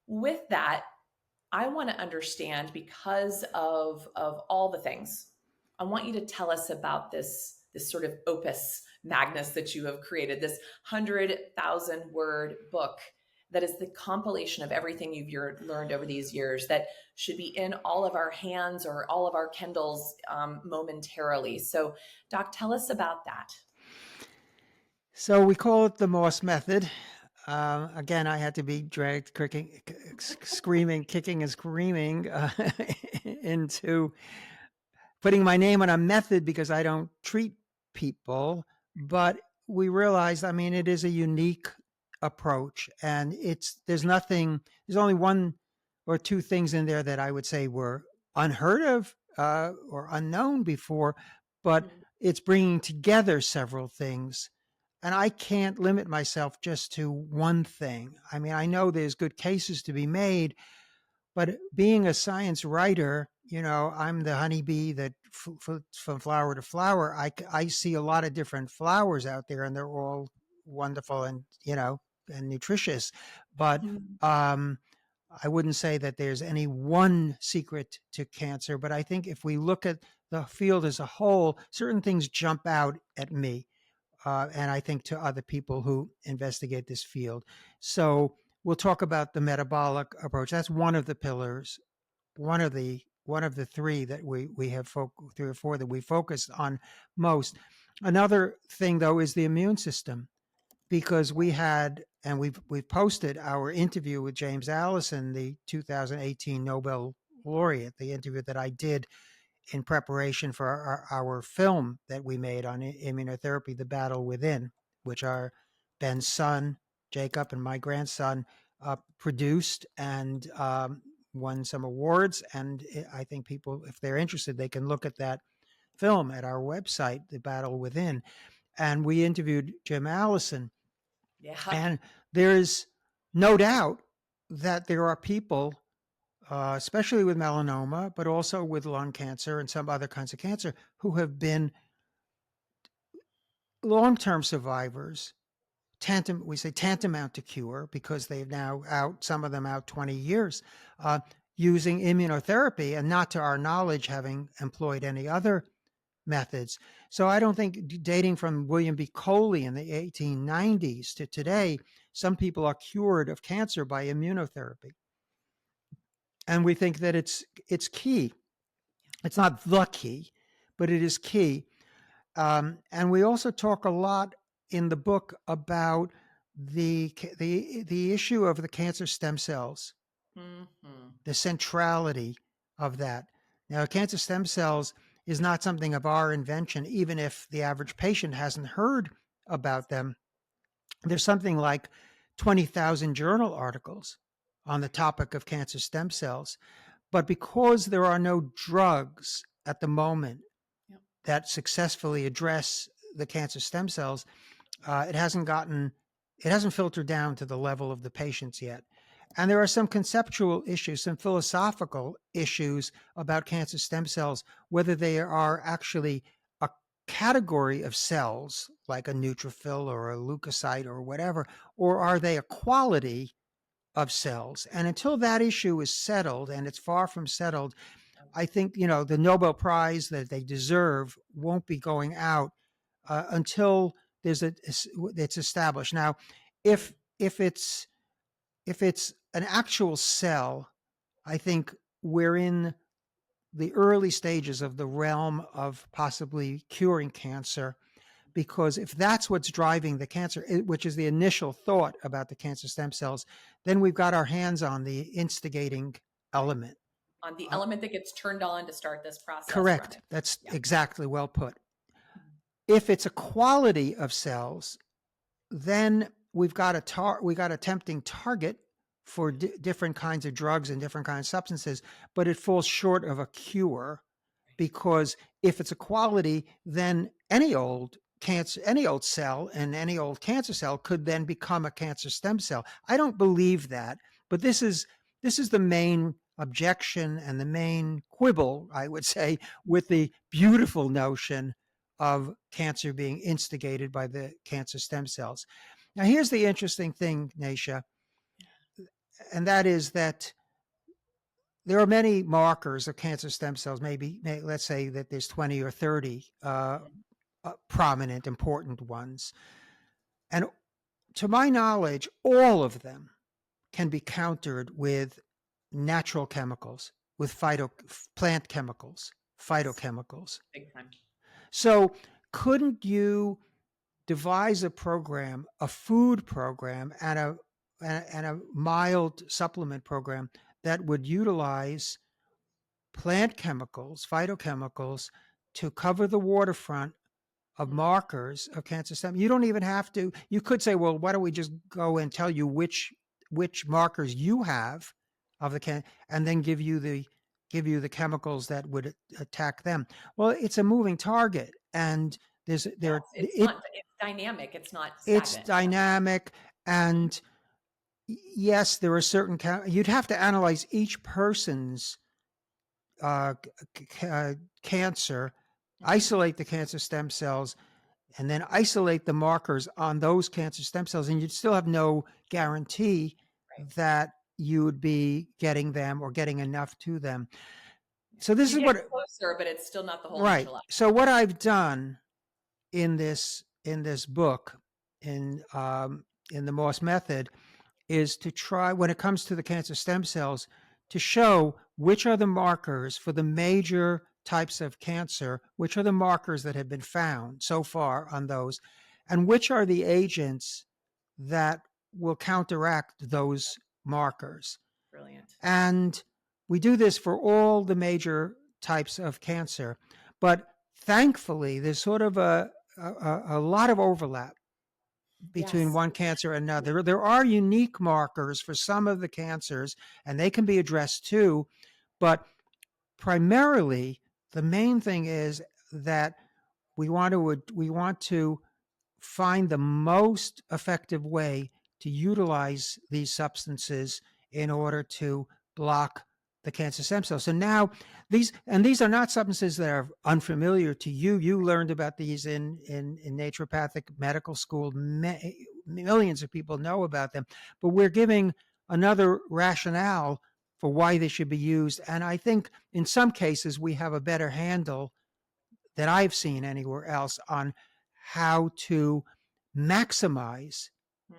with that, I want to understand, because of all the things, I want you to tell us about this sort of opus magnus that you have created, this 100,000 word book that is the compilation of everything you've learned over these years, that should be in all of our hands or all of our Kindles momentarily. So Doc, tell us about that. So we call it the Morse method. Again, I had to be dragged kicking and screaming into putting my name on a method, because I don't treat people. But we realized, it is a unique approach, and there's only 1 or 2 things in there that I would say were unheard of or unknown before, but it's bringing together several things. And I can't limit myself just to one thing. I know there's good cases to be made, but being a science writer, I'm the honeybee that from flower to flower. I see a lot of different flowers out there, and they're all wonderful and, and nutritious. But I wouldn't say that there's any one secret to cancer, but I think if we look at the field as a whole, certain things jump out at me, and I think to other people who investigate this field. So we'll talk about the metabolic approach. That's one of the pillars, one of the three that we have 3 or 4 that we focused on most. Another thing, though, is the immune system, because we've posted our interview with James Allison, the 2018 Nobel laureate, the interview that I did in preparation for our film that we made on immunotherapy, The Battle Within, which our Ben's son, Jacob, and my grandson produced and won some awards. And I think people, if they're interested, they can look at that film at our website, The Battle Within. And we interviewed Jim Allison. Yeah. And there's no doubt that there are people, especially with melanoma, but also with lung cancer and some other kinds of cancer, who have been long-term survivors, tantamount to cure, because they've now some of them out 20 years, using immunotherapy, and not to our knowledge having employed any other methods. So I don't think, dating from William B. Coley in the 1890s to today, some people are cured of cancer by immunotherapy. And we think that it's key. It's not the key, but it is key. And we also talk a lot in the book about the issue of the cancer stem cells, the centrality of that. Now, cancer stem cells is not something of our invention, even if the average patient hasn't heard about them. There's something like 20,000 journal articles on the topic of cancer stem cells. But because there are no drugs at the moment that successfully address the cancer stem cells, it hasn't filtered down to the level of the patients yet. And there are some conceptual issues, some philosophical issues about cancer stem cells, whether they are actually a category of cells, like a neutrophil or a leukocyte or whatever, or are they a quality of cells? And until that issue is settled, and it's far from settled, I think, the Nobel Prize that they deserve won't be going out until it's established. Now, if it's an actual cell, I think we're in the early stages of the realm of possibly curing cancer, because if that's what's driving the cancer, which is the initial thought about the cancer stem cells, then we've got our hands on the instigating element. On the element that gets turned on to start this process. Correct. Running. That's exactly well put. If it's a quality of cells, then we've got a tempting target for different kinds of drugs and different kinds of substances, but it falls short of a cure, because if it's a quality, then any old cell and any old cancer cell could then become a cancer stem cell. I don't believe that, but this is the main objection and the main quibble, I would say, with the beautiful notion of cancer being instigated by the cancer stem cells. Now, here's the interesting thing, Naisha, and that is that there are many markers of cancer stem cells. Let's say that there's 20 or 30 prominent, important ones. And to my knowledge, all of them can be countered with natural chemicals, with plant chemicals, phytochemicals. Big time. So couldn't you devise a program, a food program, and a mild supplement program that would utilize plant chemicals, phytochemicals, to cover the waterfront of markers of cancer stem? You don't even have to. You could say, well, why don't we just go and tell you which markers you have of the cancer, and then give you the chemicals that would attack them. Well, it's a moving target, and it's dynamic. It's not stagnant. It's dynamic, and yes, there are certain you'd have to analyze each person's cancer, isolate the cancer stem cells, and then isolate the markers on those cancer stem cells, and you'd still have no guarantee that you would be getting them or getting enough to them. So this You is get what, closer, but it's still not the whole right. enchilada. So what I've done in this book, in the Morse method, is to try, when it comes to the cancer stem cells, to show which are the markers for the major types of cancer, which are the markers that have been found so far on those, and which are the agents that will counteract those markers. Brilliant. And we do this for all the major types of cancer. But thankfully, there's sort of a lot of overlap between Yes. one cancer and another. There are unique markers for some of the cancers, and they can be addressed too. But primarily, the main thing is that we want to find the most effective way to utilize these substances in order to block the cancer stem cells. So now these are not substances that are unfamiliar to you. You learned about these in naturopathic medical school. Millions of people know about them, but we're giving another rationale for why they should be used. And I think in some cases we have a better handle than I've seen anywhere else on how to maximize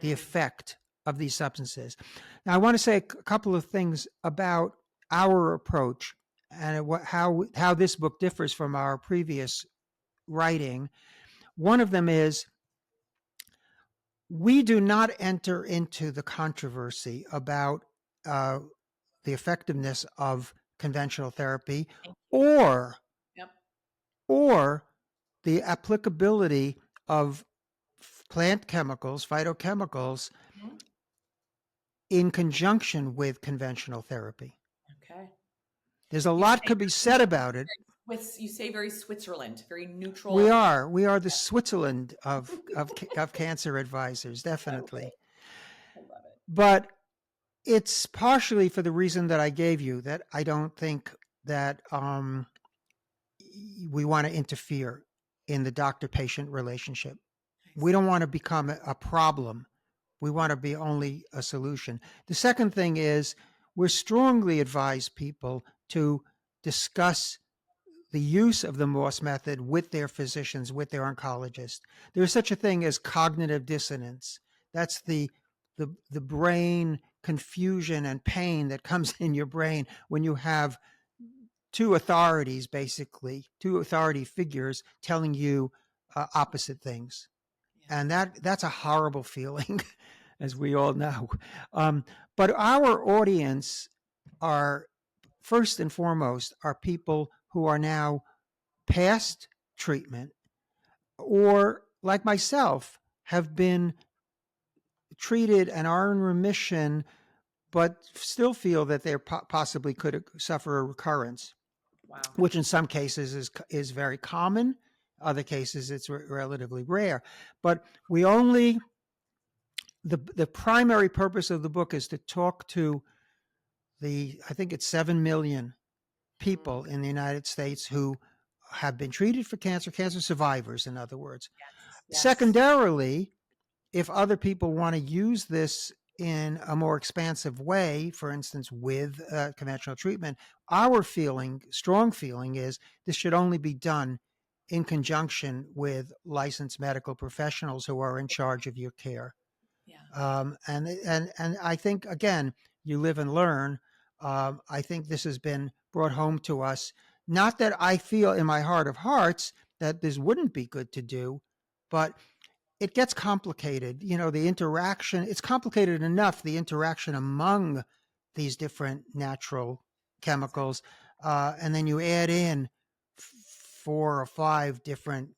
the effect of these substances. Now, I want to say a couple of things about our approach and how this book differs from our previous writing. One of them is we do not enter into the controversy about the effectiveness of conventional therapy or Yep. the applicability of plant chemicals, phytochemicals, Mhm. in conjunction with conventional therapy. Okay. There's a You lot say could be said about it. you say very Switzerland, very neutral. We are the Switzerland of cancer advisors, definitely. I love it. But it's partially for the reason that I gave you, that I don't think that we want to interfere in the doctor-patient relationship. We don't want to become a problem. We want to be only a solution. The second thing is we strongly advise people to discuss the use of the Morse method with their physicians, with their oncologist. There's such a thing as cognitive dissonance. That's the brain confusion and pain that comes in your brain when you have two authority figures telling you opposite things. Yeah. And that's a horrible feeling, as we all know. But our audience are, first and foremost, are people who are now past treatment or, like myself, have been treated and are in remission, but still feel that they possibly could suffer a recurrence. Wow. Which in some cases is very common. Other cases it's relatively rare. But we only, the primary purpose of the book is to talk to I think it's 7 million people in the United States who have been treated for cancer survivors, in other words. Yes. Secondarily, if other people want to use this in a more expansive way, for instance, with conventional treatment, our strong feeling is this should only be done in conjunction with licensed medical professionals who are in charge of your care. Yeah. And I think, again, you live and learn. I think this has been brought home to us. Not that I feel in my heart of hearts that this wouldn't be good to do, but it gets complicated. The interaction, it's complicated enough, the interaction among these different natural chemicals. And then you add in 4 or 5 different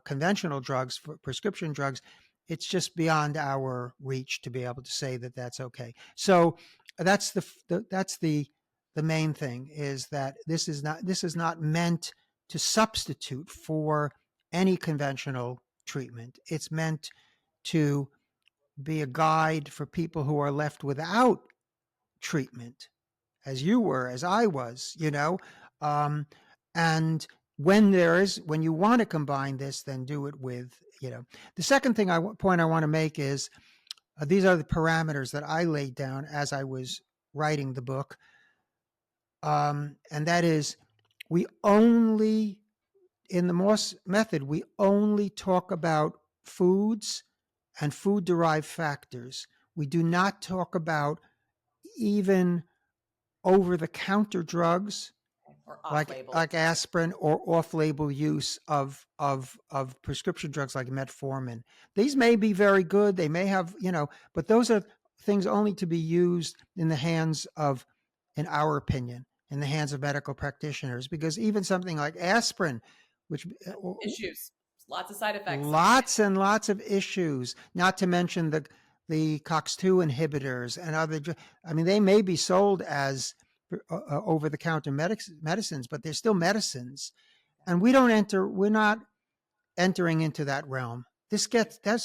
conventional drugs, prescription drugs. It's just beyond our reach to be able to say that that's okay. So that's the main thing, is that this is not meant to substitute for any conventional treatment. It's meant to be a guide for people who are left without treatment, as you were, as I was, and when you want to combine this, then do it with, The second point I want to make is These are the parameters that I laid down as I was writing the book. And that is, we only, in the Morse method, we only talk about foods and food-derived factors. We do not talk about even over-the-counter drugs Or off-label. like aspirin, or off-label use of prescription drugs like metformin. These may be very good. They may have, but those are things only to be used in the hands of, in our opinion, in the hands of medical practitioners, because even something like aspirin, which Issues, lots of side effects. lots and lots of issues, not to mention the COX-2 inhibitors and other, I mean, they may be sold as over-the-counter medicines, but they're still medicines. And we're not entering into that realm. This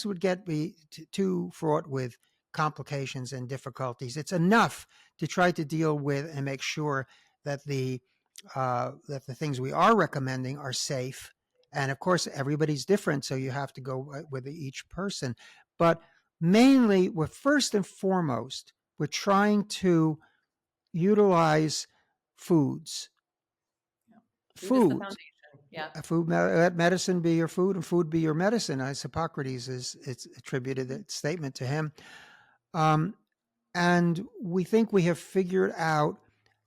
would get me too fraught with complications and difficulties. It's enough to try to deal with and make sure that the things we are recommending are safe. And of course, everybody's different, so you have to go with each person. But mainly, first and foremost, we're trying to utilize foods. Food is the foundation. Yeah. Let medicine be your food and food be your medicine. As Hippocrates it's attributed that statement to him. And we think we have figured out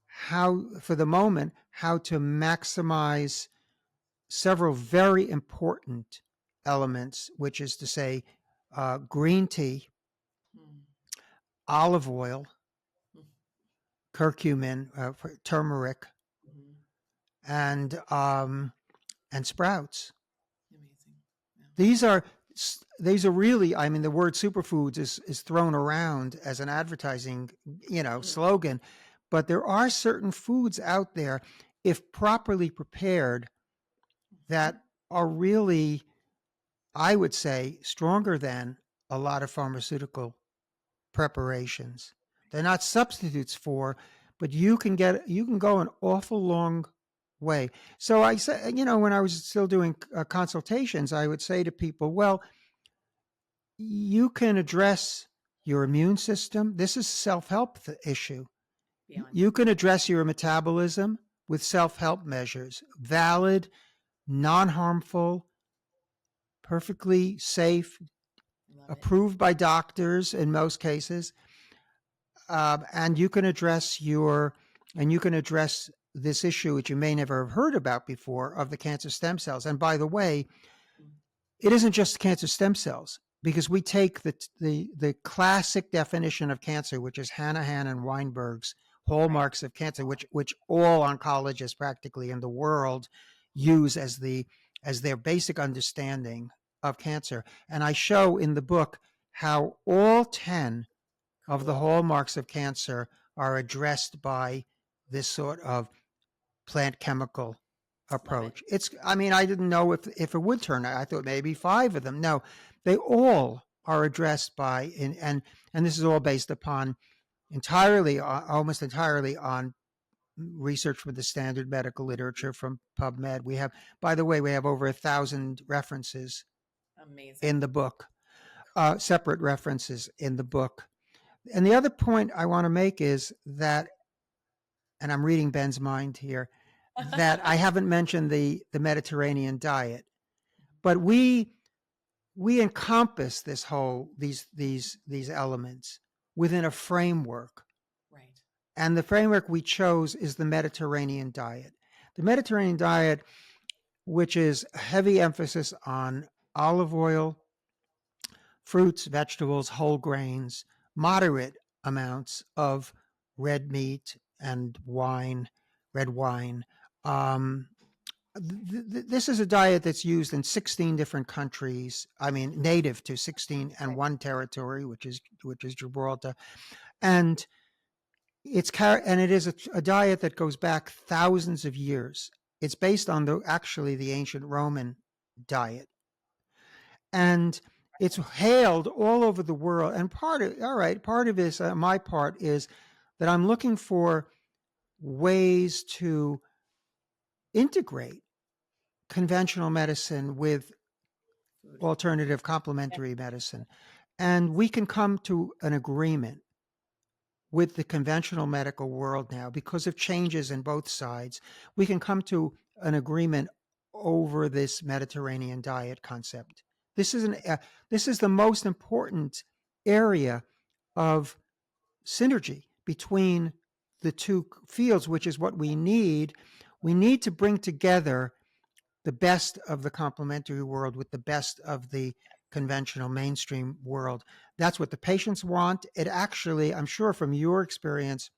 how, for the moment, how to maximize several very important elements, which is to say, green tea, olive oil, curcumin, turmeric, and sprouts. Amazing. Yeah. These are really, I mean, the word superfoods is thrown around as an advertising, slogan, but there are certain foods out there, if properly prepared, that are really, I would say, stronger than a lot of pharmaceutical preparations. They're not substitutes for, but you can go an awful long way. So I say, when I was still doing consultations, I would say to people, well, you can address your immune system. This is a self-help issue. Beyond. You can address your metabolism with self-help measures, valid, non-harmful, perfectly safe, approved by doctors in most cases. And you can address this issue, which you may never have heard about before, of the cancer stem cells. And by the way, it isn't just cancer stem cells, because we take the classic definition of cancer, which is Hanahan and Weinberg's hallmarks of cancer, which all oncologists practically in the world use as their basic understanding of cancer. And I show in the book how all 10 of the hallmarks of cancer are addressed by this sort of plant chemical approach. I didn't know if it would turn out. I thought maybe 5 of them. No, they all are addressed by, and this is all based upon almost entirely on research from the standard medical literature from PubMed. We have over 1,000 references in the book, separate references in the book. And the other point I want to make is that, and I'm reading Ben's mind here, that I haven't mentioned the Mediterranean diet, but we encompass these elements within a framework. Right. And the framework we chose is the Mediterranean diet. The Mediterranean diet, which is a heavy emphasis on olive oil, fruits, vegetables, whole grains, moderate amounts of red meat and red wine. This is a diet that's used in 16 different countries. I mean, native to 16 and one territory, which is Gibraltar, and it is a diet that goes back thousands of years. It's based on the ancient Roman diet, and it's hailed all over the world. And part of this, my part is that I'm looking for ways to integrate conventional medicine with alternative complementary medicine. And we can come to an agreement with the conventional medical world now because of changes in both sides. We can come to an agreement over this Mediterranean diet concept. This is this is the most important area of synergy between the two fields, which is what we need. We need to bring together the best of the complementary world with the best of the conventional mainstream world. That's what the patients want. It actually, I'm sure from your experience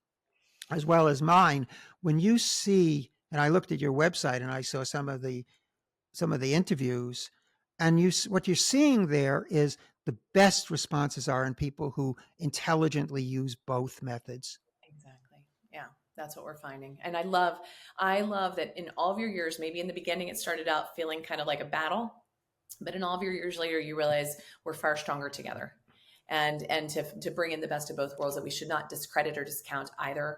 as well as mine, when you see, and I looked at your website and I saw some of the interviews, and what you're seeing there is the best responses are in people who intelligently use both methods. Exactly. Yeah, that's what we're finding. And I love that in all of your years, maybe in the beginning it started out feeling kind of like a battle, but in all of your years later, you realize we're far stronger together. And to bring in the best of both worlds, that we should not discredit or discount either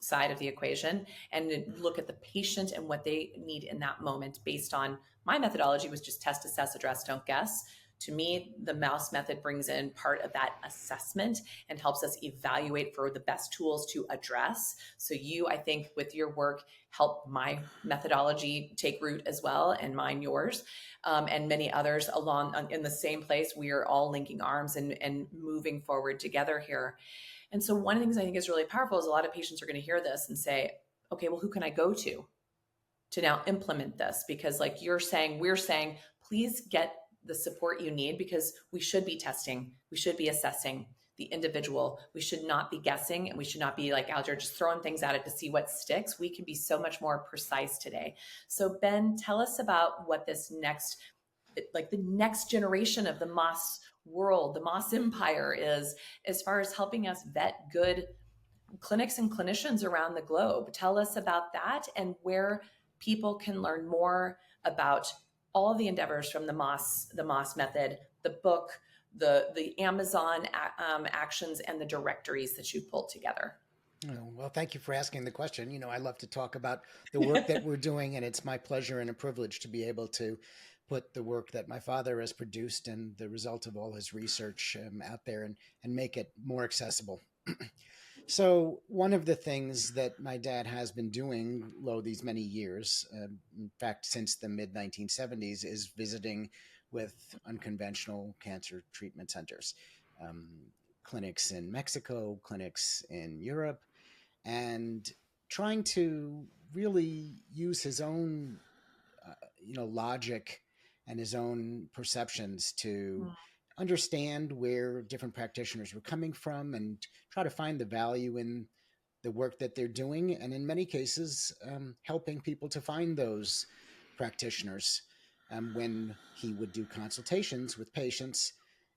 side of the equation, and look at the patient and what they need in that moment based on my methodology was just test, assess, address, don't guess. To me, the mouse method brings in part of that assessment and helps us evaluate for the best tools to address. So you, I think, with your work, help my methodology take root as well, and mine yours, and many others along in the same place. We are all linking arms and moving forward together here. And so one of the things I think is really powerful is a lot of patients are going to hear this and say, okay, well, who can I go to now implement this? Because like we're saying, please get the support you need, because we should be testing, we should be assessing the individual. We should not be guessing, and we should not be like out there just throwing things at it to see what sticks. We can be so much more precise today. So Ben, tell us about what this next, like the next generation of the Moss world, the Moss empire is, as far as helping us vet good clinics and clinicians around the globe. Tell us about that and where people can learn more about all the endeavors from the Moss method, the book, the Amazon actions, and the directories that you pulled together. Oh, well, thank you for asking the question. You know, I love to talk about the work that we're doing, and it's my pleasure and a privilege to be able to put the work that my father has produced and the result of all his research out there and make it more accessible. So one of the things that my dad has been doing these many years, in fact, since the mid 1970s, is visiting with unconventional cancer treatment centers, clinics in Mexico, clinics in Europe, and trying to really use his own, logic and his own perceptions to understand where different practitioners were coming from and try to find the value in the work that they're doing. And in many cases, helping people to find those practitioners when he would do consultations with patients.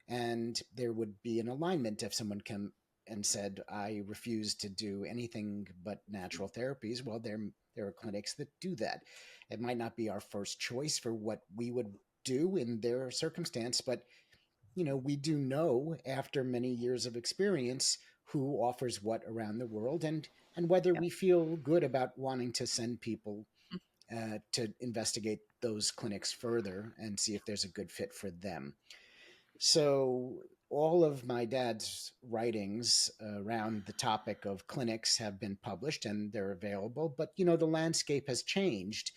And there would be an alignment if someone came and said, I refuse to do anything but natural therapies. Well, there are clinics that do that. It might not be our first choice for what we would do in their circumstance, but we do know after many years of experience who offers what around the world, and whether we feel good about wanting to send people to investigate those clinics further and see if there's a good fit for them. So all of my dad's writings around the topic of clinics have been published and they're available. But, the landscape has changed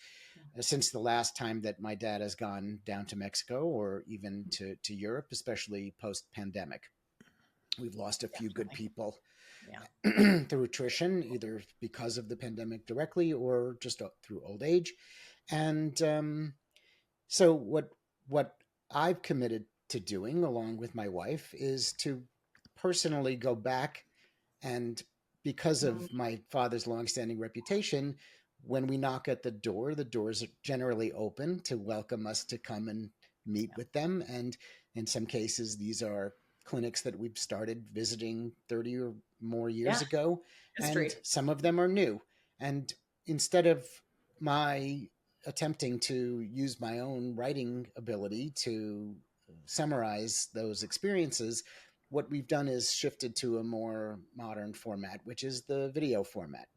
since the last time that my dad has gone down to Mexico or even to Europe, especially post-pandemic. We've lost a few good people through attrition, either because of the pandemic directly or just through old age. And so what I've committed to doing along with my wife is to personally go back, and because of my father's longstanding reputation, when we knock at the doors are generally open to welcome us to come and meet with them. And in some cases, these are clinics that we've started visiting 30 or more years ago. History. And some of them are new. And instead of my attempting to use my own writing ability to summarize those experiences, what we've done is shifted to a more modern format, which is the video format.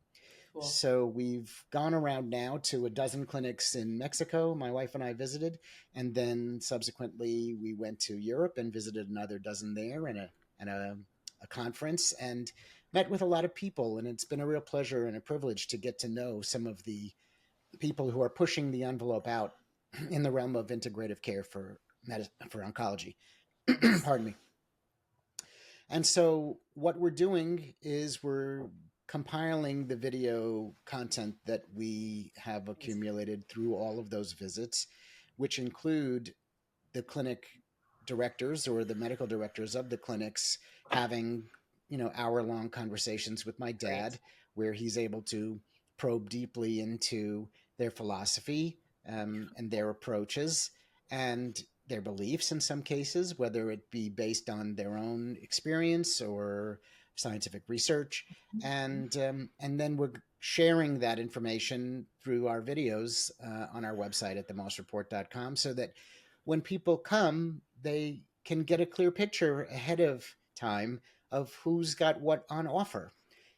Cool. So we've gone around now to a dozen clinics in Mexico. My wife and I visited, and then subsequently we went to Europe and visited another dozen there, and a conference, and met with a lot of people. And it's been a real pleasure and a privilege to get to know some of the people who are pushing the envelope out in the realm of integrative care for for oncology. Yes. Pardon me. And so what we're doing is we're compiling the video content that we have accumulated through all of those visits, which include the clinic directors or the medical directors of the clinics having, hour-long conversations with my Great. dad, where he's able to probe deeply into their philosophy, and their approaches and their beliefs in some cases, whether it be based on their own experience or scientific research. And then we're sharing that information through our videos on our website at themossreport.com, so that when people come, they can get a clear picture ahead of time of who's got what on offer.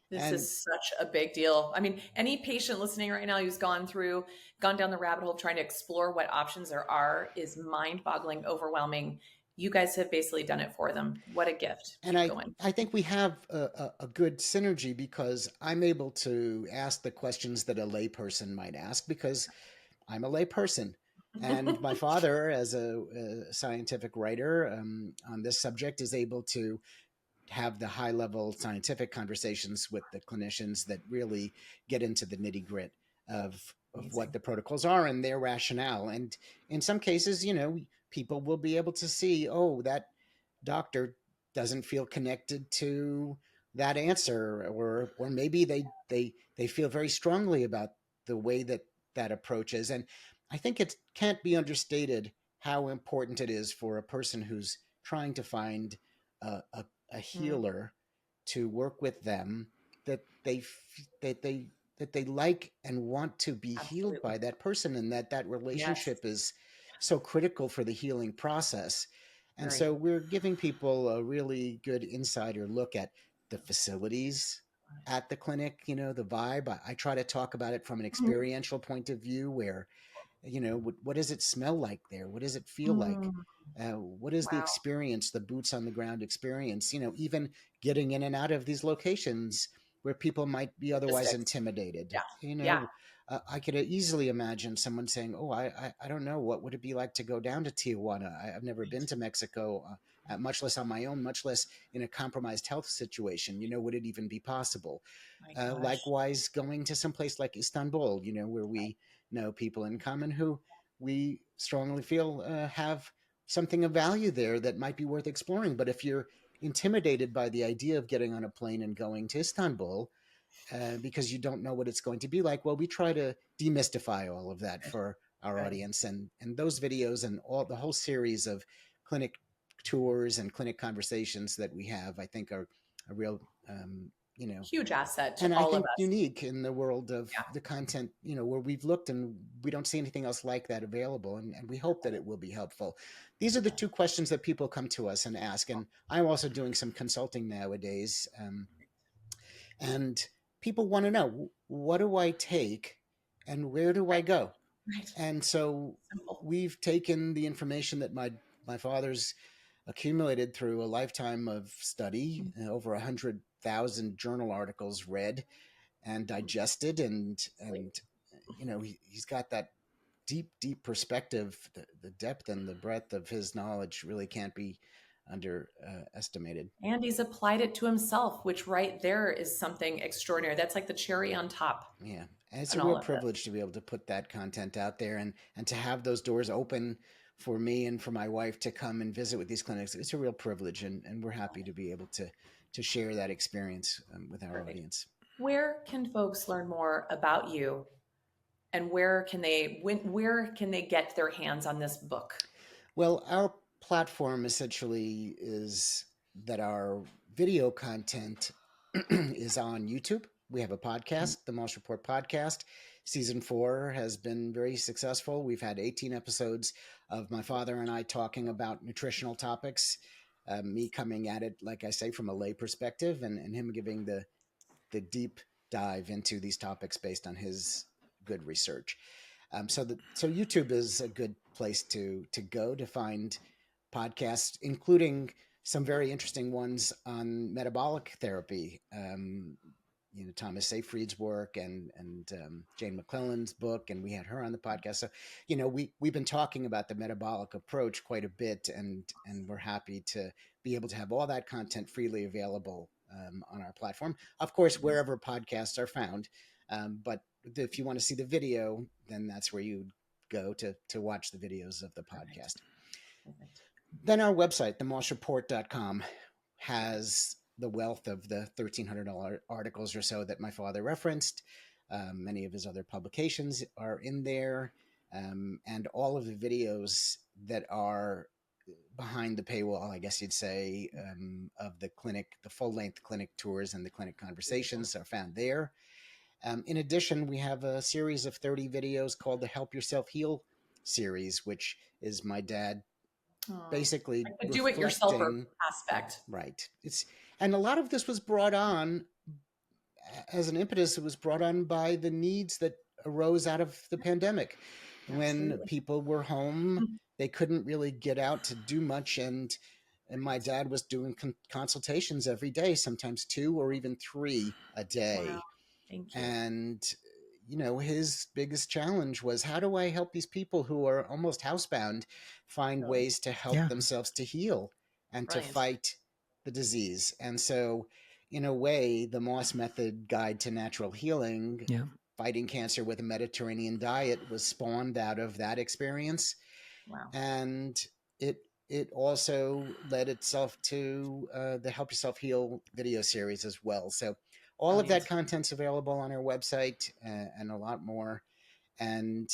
This And is such a big deal. I mean, any patient listening right now who's gone down the rabbit hole trying to explore what options there are is mind-boggling, overwhelming. You guys have basically done it for them. What a gift. and Keep I, going. I think we have a good synergy, because I'm able to ask the questions that a layperson might ask, because I'm a layperson. And my father, as a scientific writer on this subject, is able to have the high level scientific conversations with the clinicians that really get into the nitty grit of what the protocols are and their rationale. And in some cases, people will be able to see, oh, that doctor doesn't feel connected to that answer, or maybe they feel very strongly about the way that approach is. And I think it can't be understated how important it is for a person who's trying to find a Mm, healer to work with them, that they like and want to be healed absolutely. by that person, and that Yes. relationship is so critical for the healing process. And Very. so we're giving people a really good insider look at the facilities at the clinic, the vibe. I try to talk about it from an experiential point of view, where what does it smell like there? What does it feel like? Mm, What is the wow. experience, the boots on the ground experience? Even getting in and out of these locations where people might be otherwise Logistics. intimidated. Yeah. Yeah. I could easily imagine someone saying, "Oh, I don't know, what would it be like to go down to Tijuana? I've never been Right. to Mexico, much less on my own, much less in a compromised health situation. Would it even be possible?" My gosh. Likewise, going to some place like Istanbul, where we know people in common who we strongly feel have something of value there that might be worth exploring. But if you're intimidated by the idea of getting on a plane and going to Istanbul, because you don't know what it's going to be like, well, we try to demystify all of that Good. for our Good. audience. And those videos and the whole series of clinic tours and clinic conversations that we have, I think, are a real, you know, Huge asset to and I all of think us. unique in the world of Yeah. the content, where we've looked and we don't see anything else like that available. And we hope that it will be helpful. These are the two questions that people come to us and ask. And I'm also doing some consulting nowadays. And people want to know, what do I take and where do I Right. go? Right. And so Simple. we've taken the information that my father's accumulated through a lifetime of study, over 100,000 journal articles read and digested, and he's got that deep perspective. The depth and the breadth of his knowledge really can't be underestimated. And he's applied it to himself, which right there is something extraordinary. That's like the cherry on top Yeah, and it's on a all real of this. privilege to be able to put that content out there, and to have those doors open for me and for my wife to come and visit with these clinics. It's a real privilege, and we're happy to be able to share that experience with our Perfect. audience. Where can folks learn more about you, and where can they get their hands on this book? Well, our platform essentially is that our video content is on YouTube. We have a podcast, the Morse Report podcast. Season 4 has been very successful. We've had 18 episodes of my father and I talking about nutritional topics, me coming at it, like I say, from a lay perspective, and him giving the deep dive into these topics based on his good research. So YouTube is a good place to go to find podcasts, including some very interesting ones on metabolic therapy. Thomas Seyfried's work and Jane McClellan's book, and we had her on the podcast. So, we've been talking about the metabolic approach quite a bit, and we're happy to be able to have all that content freely available on our platform. Of course, wherever podcasts are found. But if you want to see the video, then that's where you go to watch the videos of the podcast. Perfect. Then our website, themossreport.com, has the wealth of the 1,300 articles or so that my father referenced. Many of his other publications are in there, and all of the videos that are behind the paywall, I guess you'd say, of the clinic, the full-length clinic tours and the clinic conversations are found there. In addition, we have a series of 30 videos called the Help Yourself Heal series, which is my dad basically like the do-it-yourselfer aspect. Right. And a lot of this was brought on as an impetus. It was brought on by the needs that arose out of the pandemic. Absolutely. When people were home, they couldn't really get out to do much. And my dad was doing consultations every day, sometimes 2 or even 3 a day. Wow. Thank you. And his biggest challenge was, how do I help these people who are almost housebound find ways to help themselves to heal and to fight the disease? And so, in a way, the Moss Method Guide to Natural Healing, fighting cancer with a Mediterranean diet, was spawned out of that experience. Wow. And it also led itself to the Help Yourself Heal video series as well. So all of that content's available on our website, and a lot more. And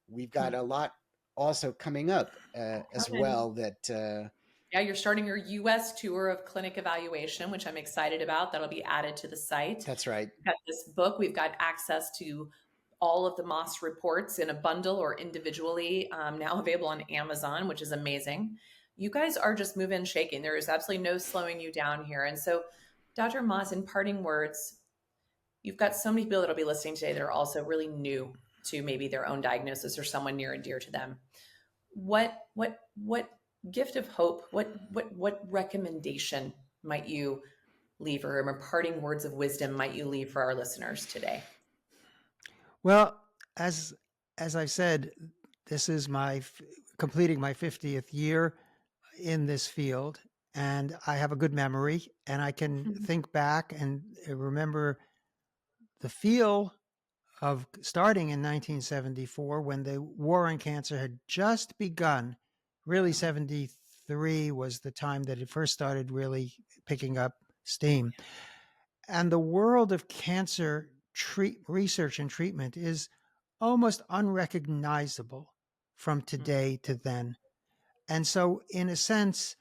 we've got a lot also coming up as well that... you're starting your U.S. tour of clinic evaluation, which I'm excited about. That'll be added to the site. That's right. We've got this book. We've got access to all of the Moss reports in a bundle or individually, now available on Amazon, which is amazing. You guys are just moving and shaking. There is absolutely no slowing you down here. And so, Dr. Moss, in parting words, you've got so many people that'll be listening today that are also really new to maybe their own diagnosis or someone near and dear to them. What gift of hope, what recommendation might you leave, or parting words of wisdom might you leave for our listeners today? Well, as I said, this is completing my 50th year in this field, and I have a good memory, and I can think back and remember the feel of starting in 1974 when the war on cancer had just begun. Really, 73 was the time that it first started really picking up steam. And the world of cancer research and treatment is almost unrecognizable from today to then. And so, in a sense,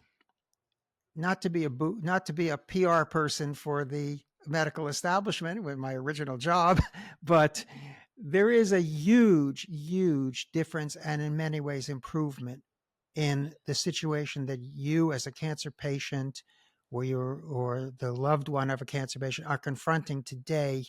not to be a PR person for the medical establishment with my original job, but there is a huge, huge difference, and in many ways improvement in the situation that you as a cancer patient or the loved one of a cancer patient are confronting today,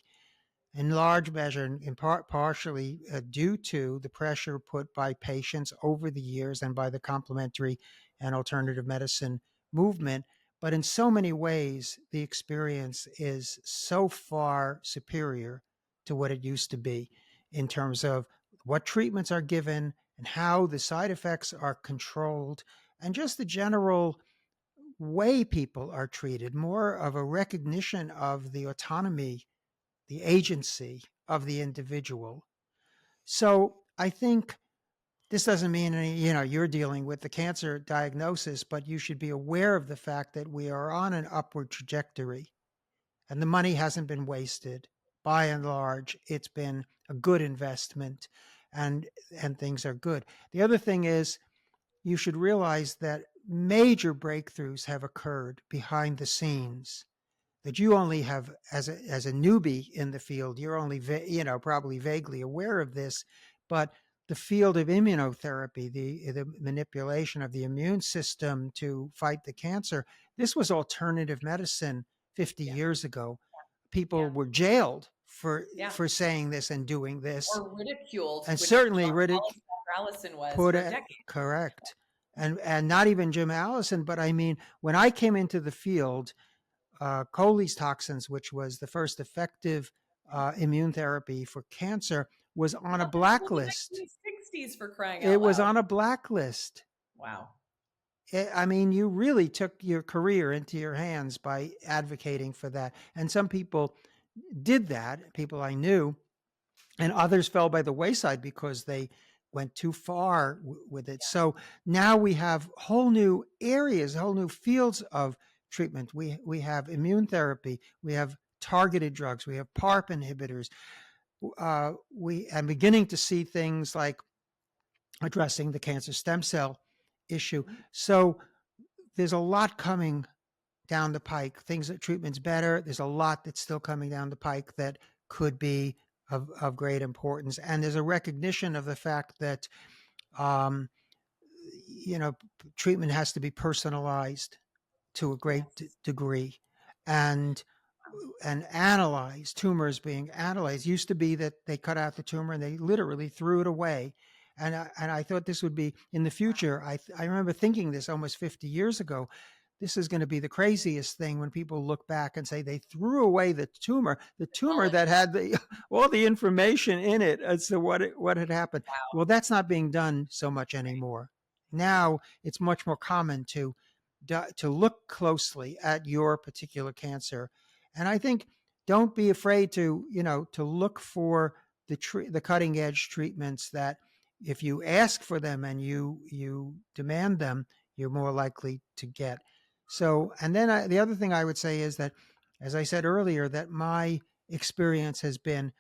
in large measure, in part partially due to the pressure put by patients over the years and by the complementary and alternative medicine movement. But in so many ways, the experience is so far superior to what it used to be in terms of what treatments are given and how the side effects are controlled, and just the general way people are treated, more of a recognition of the autonomy, the agency of the individual. So I think this doesn't mean you're dealing with the cancer diagnosis, but you should be aware of the fact that we are on an upward trajectory, and the money hasn't been wasted. By and large, it's been a good investment, and things are good. The other thing is, you should realize that major breakthroughs have occurred behind the scenes that you only have, as a newbie in the field, you're only probably vaguely aware of this, but the field of immunotherapy, the manipulation of the immune system to fight the cancer, this was alternative medicine 50 years ago. People were jailed for saying this and doing this, or ridiculed, and which certainly Dr. Allison was for decades. Correct. And not even Jim Allison, but I mean, when I came into the field, Coley's toxins, which was the first effective immune therapy for cancer, was on a blacklist. In the 1960s, for crying out It was loud. on a blacklist. Wow. I mean, you really took your career into your hands by advocating for that. And some people did that, people I knew, and others fell by the wayside because they went too far with it. So now we have whole new areas, whole new fields of treatment. We have immune therapy, we have targeted drugs, we have PARP inhibitors. We are beginning to see things like addressing the cancer stem cell issue. So there's a lot coming down the pike. Things that treatment's better. There's a lot that's still coming down the pike that could be of great importance. And there's a recognition of the fact that, treatment has to be personalized to a great degree, and analyze. Tumors being analyzed used to be that they cut out the tumor and they literally threw it away. And I thought this would be in the future. I remember thinking this almost 50 years ago. This is going to be the craziest thing when people look back and say they threw away the tumor that had all the information in it as to what had happened. Wow. Well, that's not being done so much anymore. Now it's much more common to look closely at your particular cancer. And I think don't be afraid to look for the cutting edge treatments that if you ask for them and you demand them, you're more likely to get. So, and then the other thing I would say is that, as I said earlier, that my experience has been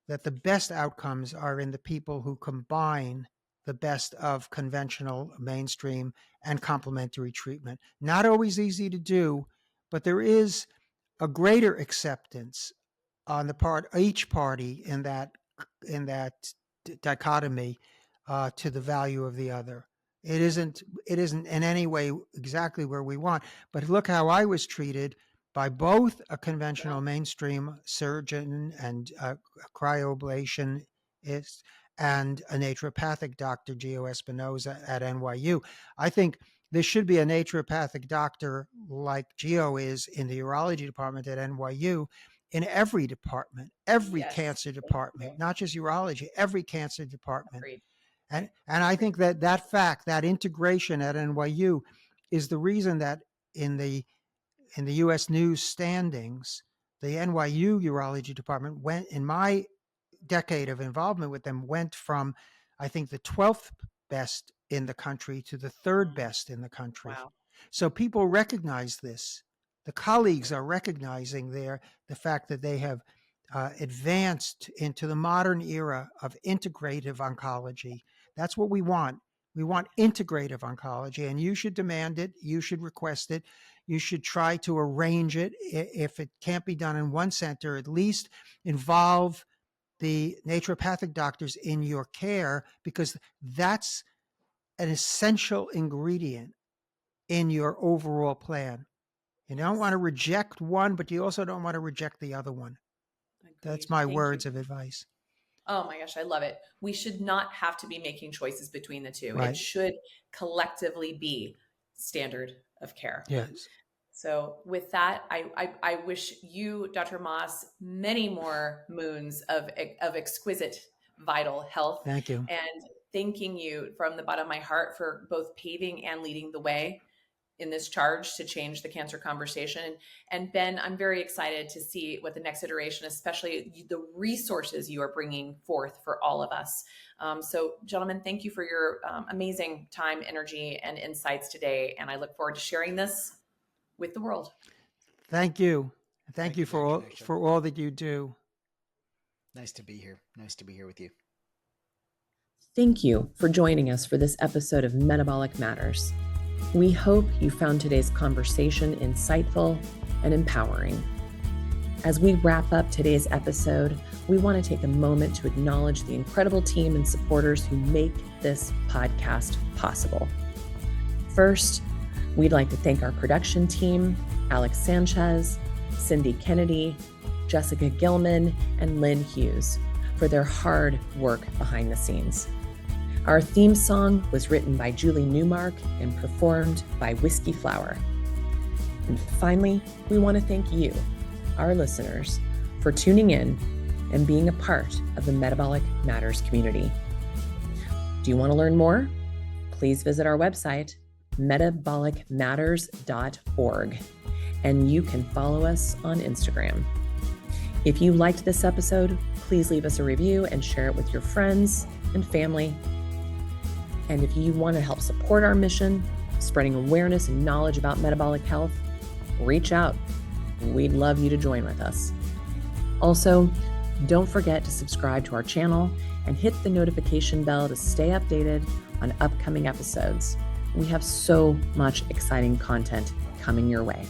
that the best outcomes are in the people who combine the best of conventional, mainstream, and complementary treatment. Not always easy to do, but there is a greater acceptance on the part of each party in that dichotomy to the value of the other. It isn't in any way exactly where we want, but look how I was treated by both a conventional mainstream surgeon and a cryoablation and a naturopathic doctor, Gio Espinoza at NYU. I think there should be a naturopathic doctor like Gio is in the urology department at NYU, in every department, every cancer department, not just urology, every cancer department. Agreed. And I think that fact, that integration at NYU, is the reason that in the U.S. News standings, the NYU urology department went, in my decade of involvement with them, went from, I think, the 12th best in the country to the 3rd best in the country. Wow. So people recognize this. The colleagues are recognizing the fact that they have advanced into the modern era of integrative oncology. That's what we want. We want integrative oncology, and you should demand it. You should request it. You should try to arrange it. If it can't be done in one center, at least involve the naturopathic doctors in your care, because that's an essential ingredient in your overall plan. You don't want to reject one, but you also don't want to reject the other one. Agreed. That's my Thank words you. of advice. Oh my gosh, I love it. We should not have to be making choices between the two. Right. It should collectively be standard of care. Yes. So with that, I wish you, Dr. Moss, many more moons of exquisite vital health. Thank you. And thanking you from the bottom of my heart for both paving and leading the way in this charge to change the cancer conversation. And Ben, I'm very excited to see what the next iteration, especially the resources you are bringing forth for all of us. So gentlemen, thank you for your amazing time, energy, and insights today. And I look forward to sharing this with the world. Thank you. Thank you for all that you do. Nice to be here. Nice to be here with you. Thank you for joining us for this episode of Metabolic Matters. We hope you found today's conversation insightful and empowering. As we wrap up today's episode, we want to take a moment to acknowledge the incredible team and supporters who make this podcast possible. First, we'd like to thank our production team, Alex Sanchez, Cindy Kennedy, Jessica Gilman, and Lynn Hughes for their hard work behind the scenes. Our theme song was written by Julie Newmark and performed by Whiskey Flower. And finally, we want to thank you, our listeners, for tuning in and being a part of the Metabolic Matters community. Do you want to learn more? Please visit our website, metabolicmatters.org, and you can follow us on Instagram. If you liked this episode, please leave us a review and share it with your friends and family. And if you want to help support our mission, spreading awareness and knowledge about metabolic health, reach out. We'd love you to join with us. Also, don't forget to subscribe to our channel and hit the notification bell to stay updated on upcoming episodes. We have so much exciting content coming your way.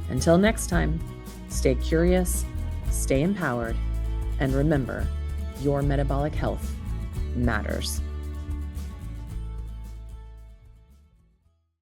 Until next time, stay curious, stay empowered, and remember, your metabolic health matters.